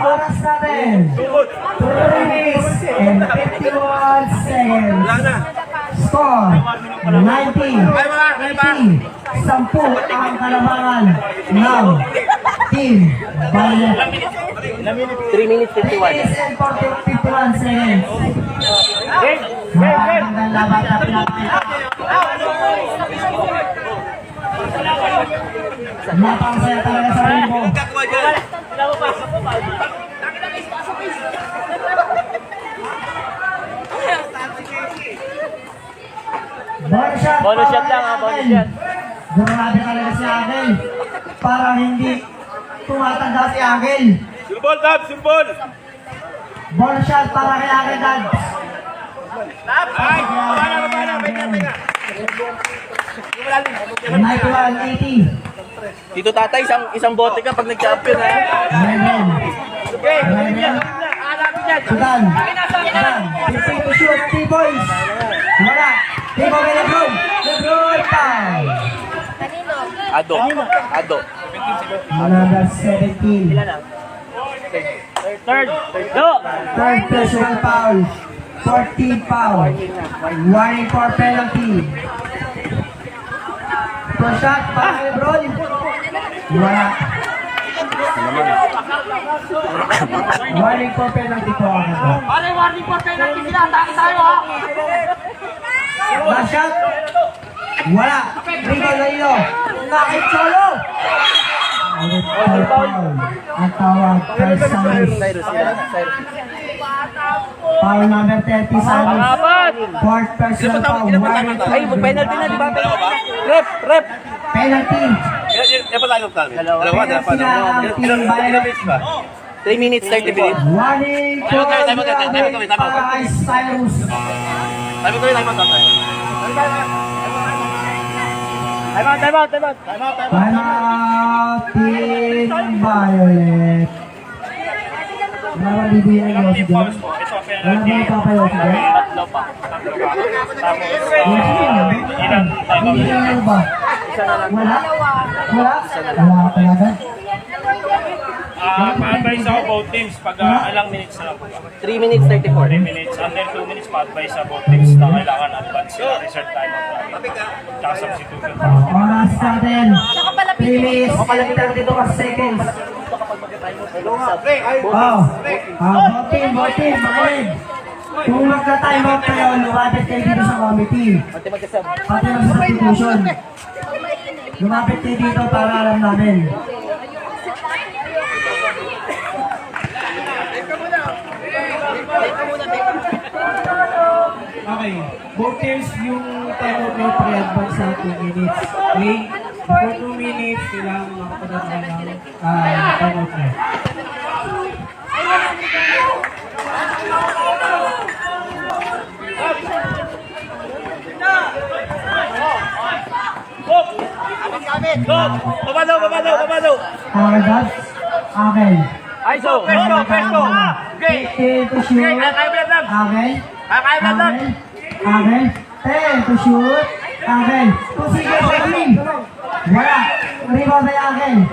S2: Oras natin. 2 minutes and 51 seconds. Score 19. 10 ang kalamangan ng Team Violet.
S3: 3 minutes 51.
S2: Minutes and 51 seconds. Magandang laban na pinakita. Napakasaya talaga sa rin mo.
S3: Bonus shot lang, ha, bonus shot.
S2: Grabe talaga si Agel. Parang hindi tumatanda si Agel.
S1: Sirbol, Tab, sirbol!
S2: Bonus shot para kay Agel Dads.
S1: Ay, pabana, pega.
S2: 91-80.
S3: Dito tatay, isang bote ka pag nag-champion, ha?
S2: Renan. Renan. Sudan. Sudan. 15 to shoot. T-boys. Wala. T-boy kay Lebron. Lebron foul.
S4: Kanino?
S3: Ado.
S2: Number 17.
S3: Third. Go.
S2: Third personal foul. 14 foul. Warning for penalty. First shot para kay Lebron. Wala. Warning for penalty po agad.
S3: Warning for penalty sila. Atake tayo, ha?
S2: Last shot. Wala. Rico Layo. Nakit solo. Foul. Ang tawag kay Cyrus. Foul number 30, Cyrus. Fourth personal foul. Warning for
S3: Ay, penalty na, di ba? Rep.
S2: penalty.
S1: Yan pa tayo, Tab. Dalawa. Ilang minutes ba?
S3: 3 minutes, 30 minutes.
S2: Warning for
S1: Time out.
S2: para kay Cyrus.
S1: Time out, Tab.
S3: Time out.
S2: Time out, Team Violet. Wala ba bibigyan ng Yossi dyan?
S6: Ito,
S2: Wala ba ipapayossi dyan?
S6: tatlo pa. Tapos,
S2: Hindi na ba? Wala? Wala talaga?
S6: pa-advise ako both teams pag ilang minutes na lang po.
S3: 3 minutes, 34.
S6: 3 minutes, under 2 minutes pa-advise sa both teams na kailangan advance sila, reserve time out tsaka substitution.
S2: Oras natin.
S4: Tsaka palapit
S2: 3 minutes and 32 seconds. Botin, makinig. Kung magka-time out kayo, lumapit kayo dito sa committee.
S3: Pati magkasab.
S2: Pati ng substitution. Lumapit kayo dito para alam namin.
S5: Okay. Both teams yung time out may pre-advance sa 2 minutes. Okay? Before 2 minutes, kailangan makapadala ng time out na.
S1: Babado!
S2: Okay, Dad? Okay.
S3: ISO.
S2: Pesto! Okay. 10 to shoot. Okay. Okay. 10 to shoot. Okay. Tusige sa green. Wala. Rebound ay akin.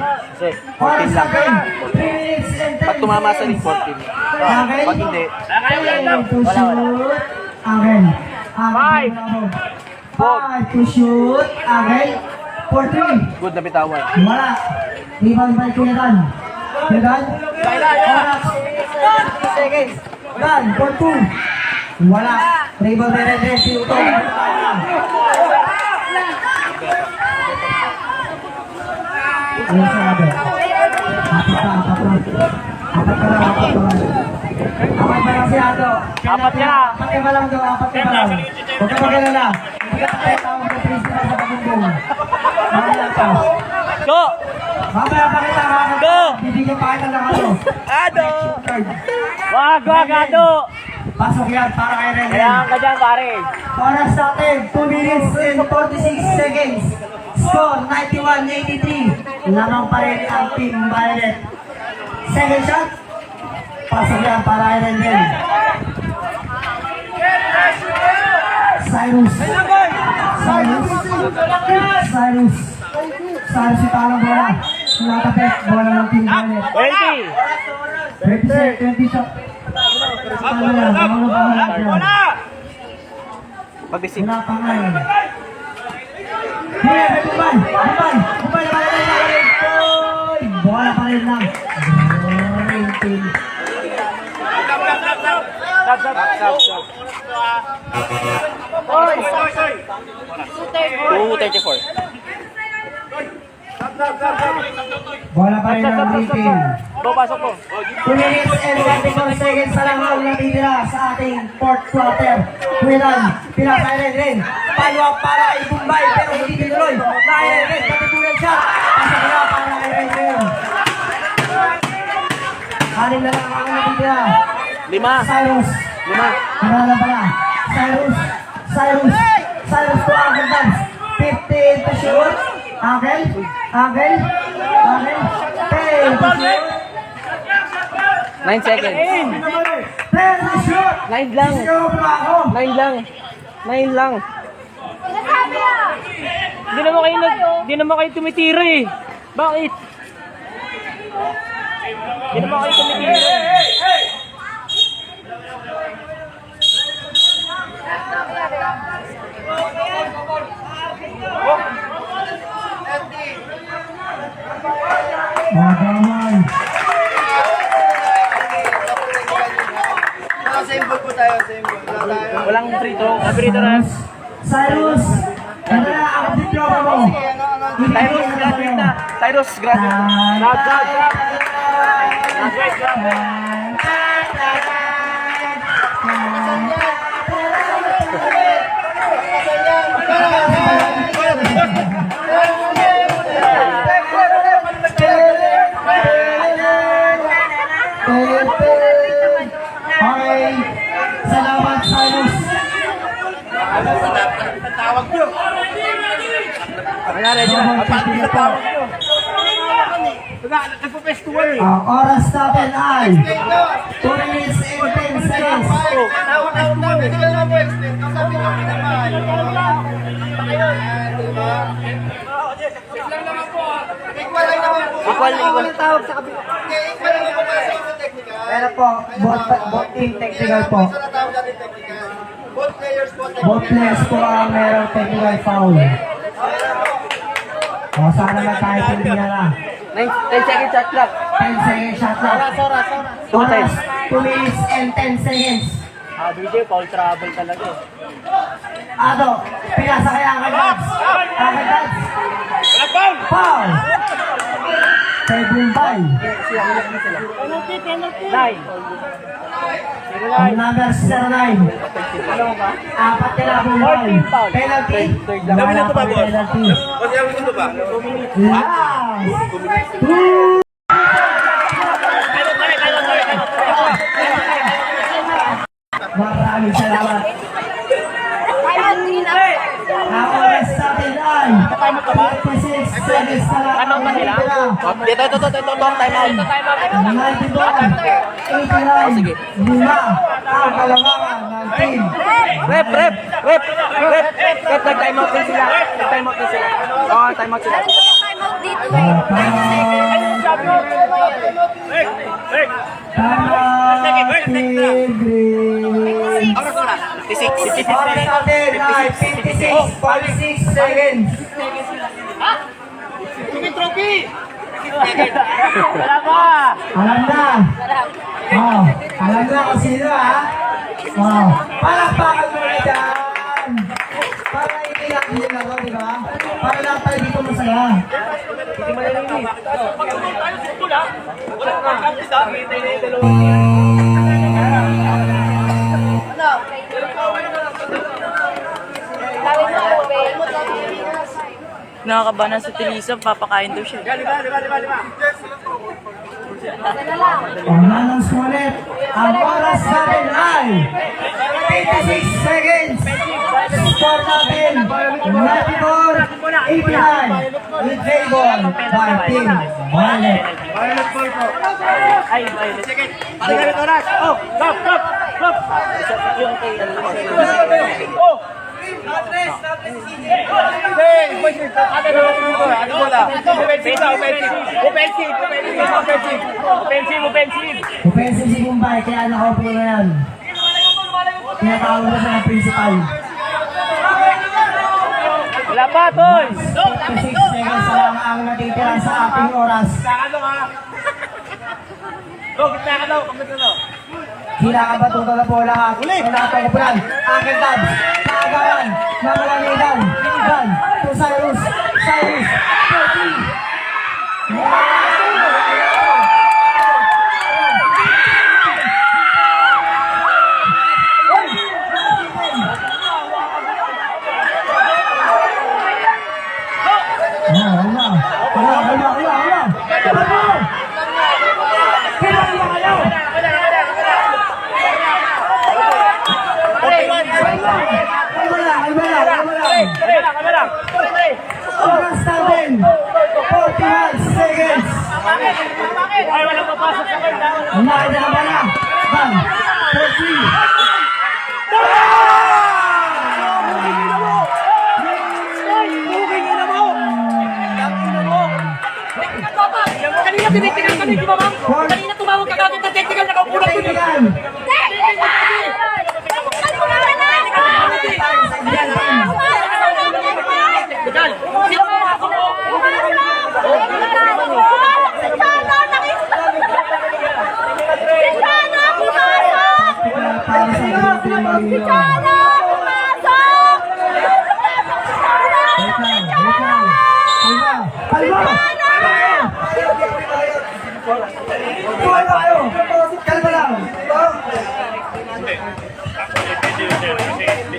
S2: Oras
S3: 14 lang.
S2: natin. 3 minutes and 10
S3: Pag tumama sa ring, 14.
S2: Okay.
S3: Pag hindi,
S2: 10 to shoot. Okay.
S3: Five.
S2: 5 to shoot. Okay. For 3.
S3: good na bitawan.
S2: Wala. Rebound by Kuyadan. Kuyadan. Oras. 30 seconds. Dan, for 2. Wala. Rebound by Red Red. Ito. Ano sabi? Apat pa lang si Ado.
S3: Apat niya.
S2: Apat ka lang daw, apat ka lang. Huwag ka mag-alala. Hindi ka tayo tawag ng principal sa pagundong. Mamaya pa.
S3: Go!
S2: Mamaya pa kita kakakita.
S3: Go!
S2: Bibigyan pa kita ng ano.
S3: Ado! Wag, Ado!
S2: Pasok yan para kay Renen.
S3: Kailangan ka dyan, pare.
S2: Oras natin, 2 minutes and 46 seconds. Score, 91-83. Lamang pa rin ang Team Violet. Second shot. Pasok yan para kay Renen. Cyrus. Cyrus italang bola. Nakatapit, bola ng Team Violet. 20 shot.
S3: Pag-isip.
S2: Wala pa nga yun. May Bubay na rin. Bola pa rin lang.
S3: Stop. 2:34.
S2: Bola pa rin lang Ripping.
S3: Pasok po.
S2: 2 minutes and 44 seconds na lang ang natitira sa ating fourth quarter. Winan, pinakailan rin. Palwak para kay Bumbay pero hindi tinuloy. Nakailan rin, katitulan siya. Pasok na para kay Ren. Anim na lang ang natitira.
S3: 5.
S2: Cyrus.
S3: 5.
S2: Wala na pala. Cyrus to Angel Dance. 15 to shoot. Angel. 10 to shoot.
S3: 9 seconds.
S2: 10 to shoot.
S3: 9 lang.
S2: Sigaw mo ako.
S3: 9 lang.
S7: Di naman kayo tumitira eh. Bakit? Di naman kayo tumitira.
S2: Magaman.
S8: Same ball po tayo, same ball. Wala tayo.
S3: Walang free throw. Free throw na.
S2: Cyrus. Ano na ang diploma mo?
S3: Cyrus, graduate na. Cyrus, graduate.
S2: Okay. Salamat, Cyrus.
S3: Ready na.
S2: Ang oras natin ay 2 minutes and 10 seconds.
S8: Hindi ka naman po explain. Kasabi ko naman. Diba? Equal lang naman po.
S3: Equal.
S8: Okay, equal lang naman po kasi sa technical.
S2: Pero po, both team technical po.
S8: Isa na tawag natin technical. Both players po
S2: Both players po ang merong technical foul. O, sana lang tayo pintina na.
S3: 10 seconds shot clock.
S2: 10 seconds shot lang. Oras, 2 minutes and 10 seconds.
S3: DJ, foul trouble talaga eh.
S2: Ado, pinasa kay Angel Dance. Angel Dance. Foul! Kay Bumbay.
S3: 9.
S2: Ang number 09. Apat nila Bumbay. Penalty.
S1: Dami na ito ba, boss?
S2: Penalty.
S1: Kasi ang ito ba?
S2: Last. Maraming salamat. Ang oras natin ay 56 seconds na lang.
S3: Ano ba sila? Ito, time out.
S2: 91, 89, lima ang kalamangan ng team.
S3: Rep, nag-time out din sila. Nag-time out din sila. Oo, time out sila.
S2: Oras natin ay 56.6 seconds.
S3: Wala pa!
S2: Alam na. Oh, alam na kung sino ha. Oh, palakpakan mo na dyan. Para iiyak din ako, di ba? Para lang tayo dito masaya.
S3: Hindi malilinis.
S7: Nakakabahan sa Tilisa, papakain daw siya.
S2: Unanang sulit. Ang oras natin ay 86 seconds. Score natin 94-89 in favor by Team Violet.
S8: Violet ball po.
S7: Ay, violet.
S3: Violet oras. Oh, stop, stop, stop.
S7: Yung kay ano.
S3: Oh.
S2: Offensive si Mumbai, kaya nakaupo na yan. Tinatawag na siya ng principal.
S3: Wala pa, Tol.
S2: 56 seconds na lang ang natitira sa ating oras. Sila ka ba tuto na po lahat? Pinapagapulan, aking tabs, kaagawan, nangalanigan, Ivan, to Cyrus, 30. Oras natin, 41 seconds.
S7: Ay, walang papasok sa kanya.
S2: Nakita na ba na? 1, 2, 3.
S7: Kanina tinitingnan kami, di ba ma'am? Kanina tumawag ka kagad na technical, nakaupo lang dun.
S2: Technical.
S7: Legal. Sino mo ako mo?
S2: Kalma lang.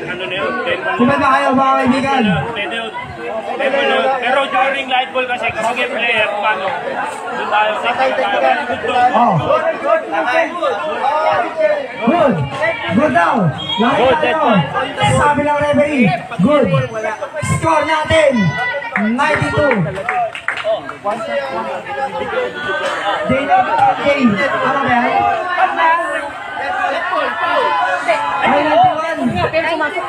S6: Ano na yun?
S2: Kumalma kayo mga kaibigan.
S6: Pero during light ball kasi sige player, paano? Doon tayo.
S2: Oh. Good. Good daw. Good, sabi ng referee. Good. Score natin. 92. Jane, ano ba yan? Ay, 91.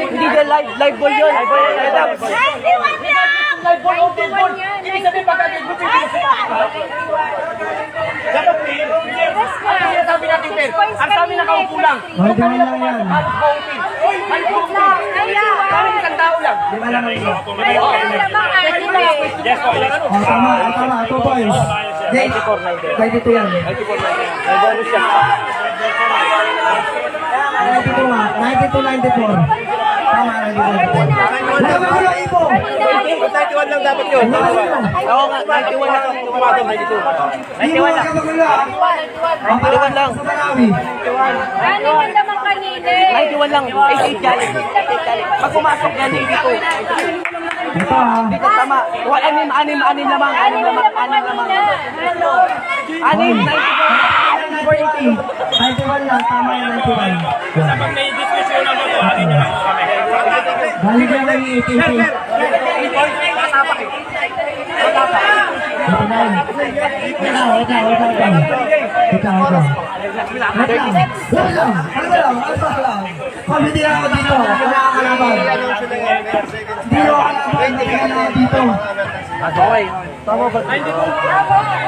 S3: Hindi ka live ball yun. Live ball yun.
S7: Live ball, open ball. Ibig sabihin pagka live ball, dapat clear. Ang sabi natin, Pel. Ang sabi nakaupo lang.
S2: Ang dami lang yan.
S7: Halos buong team. Halos buong team. Parang isang tao lang.
S2: Lima lang yan.
S6: Yes, po. Yes, po.
S2: Oh, tama. 2 points. Jane, 92 yan. 92 nga. 92-94. Tama, 92-94. Wala ba kayo, Ibo?
S1: 91 lang dapat yun.
S3: Oo nga, 91 lang.
S1: Tumatong 92.
S2: Ibo, wag ka magulo, ah.
S3: 91 lang.
S2: Sa Malawi.
S3: 91 lang. 88 yan. Pag pumasok yan, 82.
S2: Ito, ah.
S3: Dito tama. Anim lamang. Anim,
S2: 480. 91 lang, tama yung 91.
S6: Pag may diskusyon naman po, agad nyo lang kami.
S2: Balik lang ng 88. Hindi lang ako dito. Wala ka kalaban. Hindi ako kalaban. Hindi ako dito.
S3: Okay.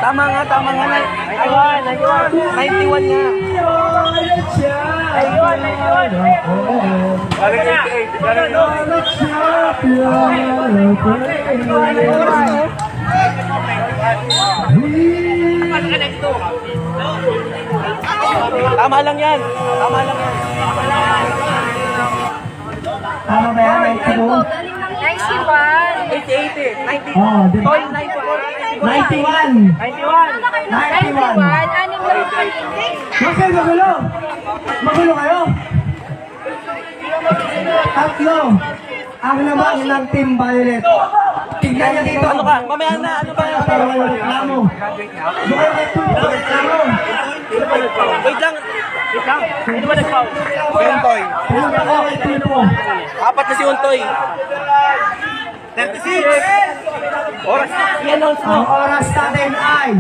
S3: Tama ba? Tama nga. 91 nga.
S1: Balik 88.
S3: Tama lang yan.
S2: Tama ba yan? 92?
S3: 80.
S2: Oh, di ba?
S3: Toy, 91.
S2: 91.
S3: 91.
S2: 91. Huwag kayo magulo. Magulo kayo. Tatlo ang lamang ng Team Violet. Tignan niya dito.
S3: Ano ka? Mamaya na, ano ba yung...
S2: Pero walang reklamo. Walang reklamo.
S3: Wait lang. Ano ba nag-foul?
S1: Untoy.
S2: Punta ko kay Pipo.
S3: Apat na si Untoy.
S1: 36.
S3: Oras. I-announce mo.
S2: Ang oras natin ay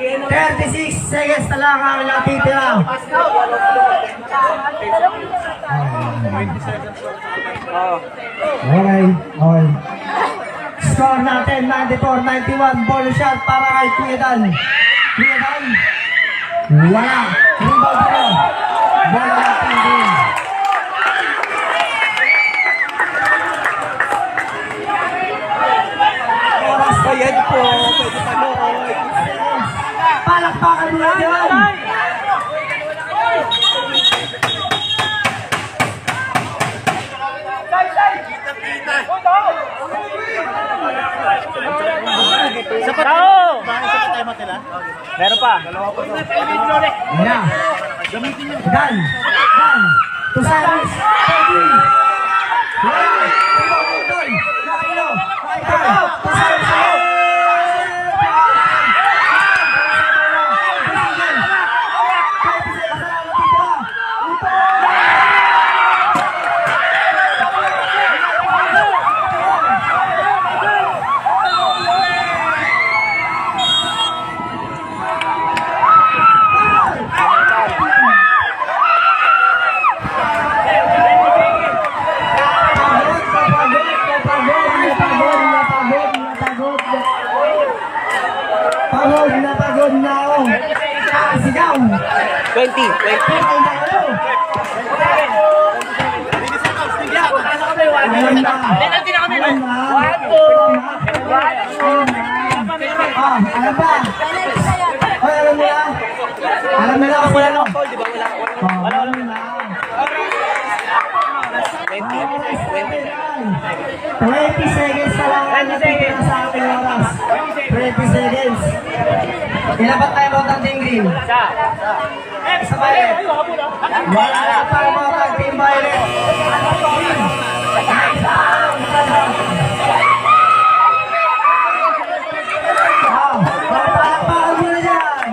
S2: 36 seconds na lang ang natitira. Okay, okay. Score natin 94-91. Ball shot para kay Kuya Dan. Kuya Dan. Wala. Rebound ko. Bola natin din. Oras na yan po. Pwede pa noon. Palakpakan mo na yan.
S3: Isa pa tao! Meron pa.
S2: Ayan. Dan. Dan. Tusaris. Pagod na ako. Sigaw.
S3: 20.
S2: Alam na.
S7: Penalty na kami.
S2: Alam na. Alam ba? Oy, alam mo na? Alam mo na ako
S3: Wala
S2: na.
S3: nang foul, di ba? Wala.
S2: Alam na. 20 seconds na lang ang natitira sa ating oras. 20 seconds. Ilan ba tayo mo ng Green? Sa Violet. Wala na tayo mo ng Team Violet. Palakpakan mo na dyan.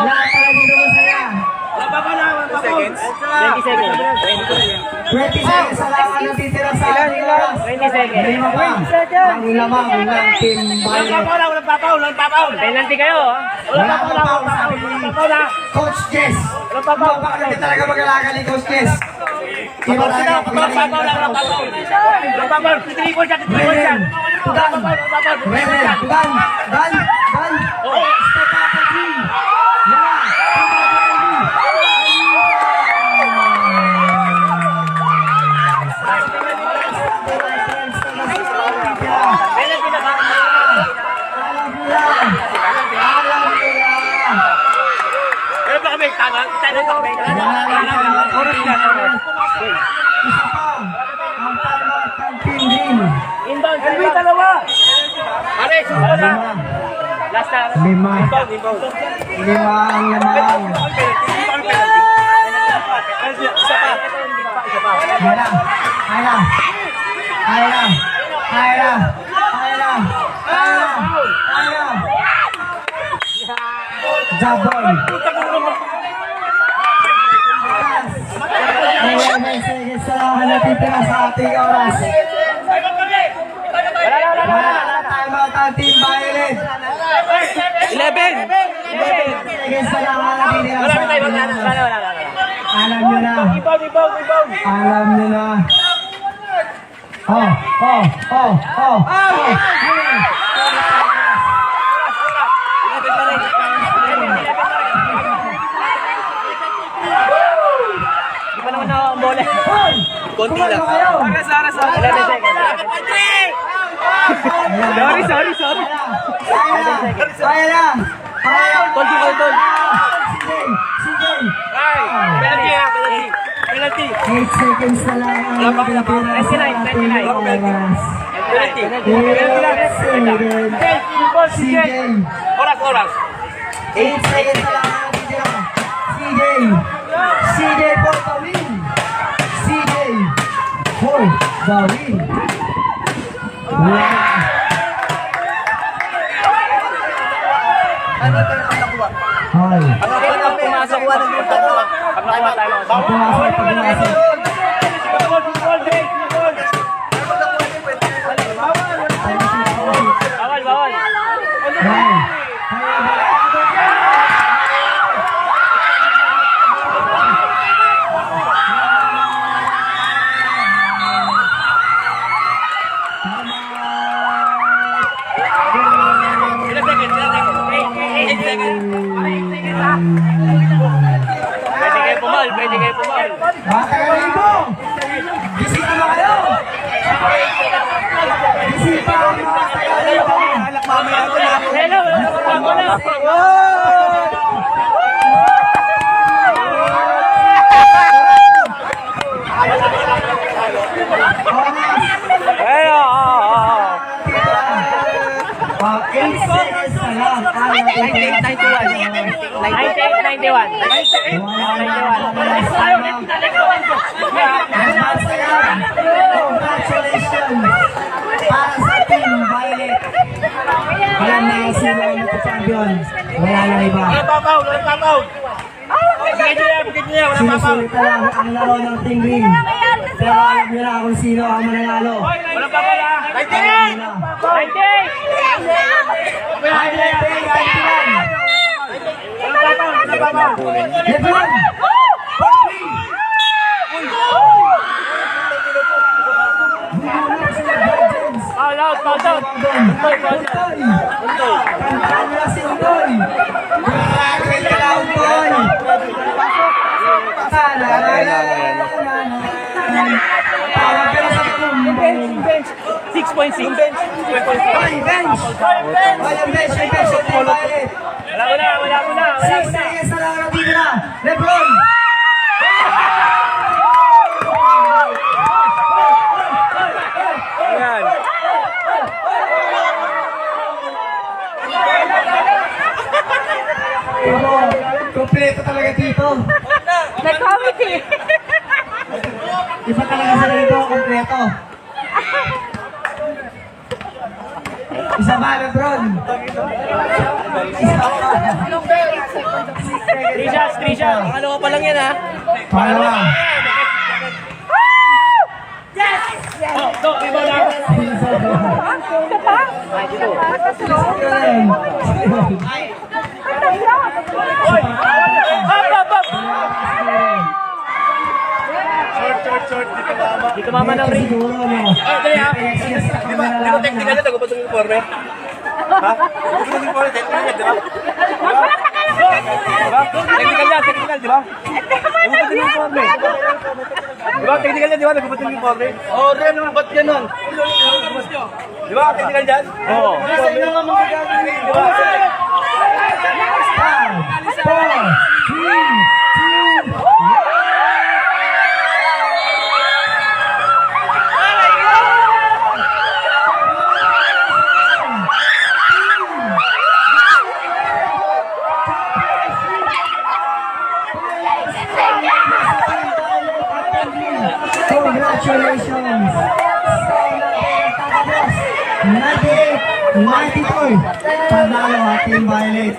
S2: Lahat tayo dito masaya.
S3: 20 seconds.
S2: 20 seconds na lang ang natitira sa ating oras.
S3: 20 seconds.
S2: Lima pa. Ang lamang ng Team Violet.
S7: Walang papaw.
S3: Penalty kayo, ha?
S2: Wala pa sabi ni Coach Jess. Mapakaganda talaga mag-alaga ni Coach Jess. Iba talaga pag-alaga ni Coach Jess. Brennan, Tugan, Brennan, Tugan, Dan, step up the three.
S7: Pero pa kami, tanong pa kami.
S2: Isa pa, ang timeout ng Team Green.
S3: Inbound. Elwin, dalawa.
S7: Alex,
S2: Lima.
S3: Last na.
S2: Lima. Lima ang lamang.
S3: Isa pa.
S2: Kaya. Jabon. Ayan, may seconds na lang ang natitira sa ating oras. Wala na timeout ang Team Violet.
S3: 11.
S2: Seconds na lang ang natitira sa ating oras. Alam nyo na. Alam nyo na.
S3: Di pa naman na ang bola. Konti lang.
S2: Oras.
S3: 11 seconds. Sorry.
S2: Kaya na.
S3: Tol.
S2: CJ.
S3: Penalty.
S2: 8 seconds na lang ang natitira sa ating oras.
S3: Penalty.
S2: 8 seconds. CJ.
S3: Oras.
S2: 8 seconds na lang ang natitira. CJ for the win. Bawi. Wala. Hoy.
S3: Pumasok ko ng dito. Pag nakuha tayo.
S2: Pumasok, pumasok.
S3: Bawal, bawal.
S2: Hoy.
S3: Pwede kayo pumal, pwede kayo pumal.
S2: Matagalin mo! Bisita na kayo! Bisita ang mga tagalin mo!
S3: Hello, Hello.
S2: 8 seconds na lang.
S3: 91.
S2: Para sa Team Violet. Alam na sino ang champion. Wala na iba. Sinusulit na lang ang laro ng Team Green. Pero alam nyo na kung sino ang mananalo. Alam nyo na. Lebron!
S3: Foul out.
S2: Kantaan mo na si Undoy. Grabe ka lang, Undoy. Tawag ka na sa bench.
S3: 6.6.
S2: Bench.
S3: Wala ko na.
S2: 6 seconds na lang dito na. Lebron!
S3: Ayan.
S2: Kompleto talaga dito.
S4: Nag-comedy.
S2: Iba talaga sa dito, kompleto. Isa ba, Lebron? Isa ba?
S3: 3 shots. Pangalawa pa lang yan, ha?
S2: Pangalawa.
S3: Dito mama ng ring.
S2: Siguro, no?
S1: Di ba technical yan? Nagupatong yung forme? Ha? Nagupatong yung forme, technical yan, di ba? Technical, di ba? Nagupatong yung forme. Di ba? Technical yan, di ba? Nagupatong yung forme. Oo, Ren, ba't ganun? Di ba? Technical yan?
S3: Oo.
S1: Sa inyo nga mga gagawin, di ba?
S2: 5, 4, 3, 2, 1. Congratulations! 98-94! Panalo ang Team Violet.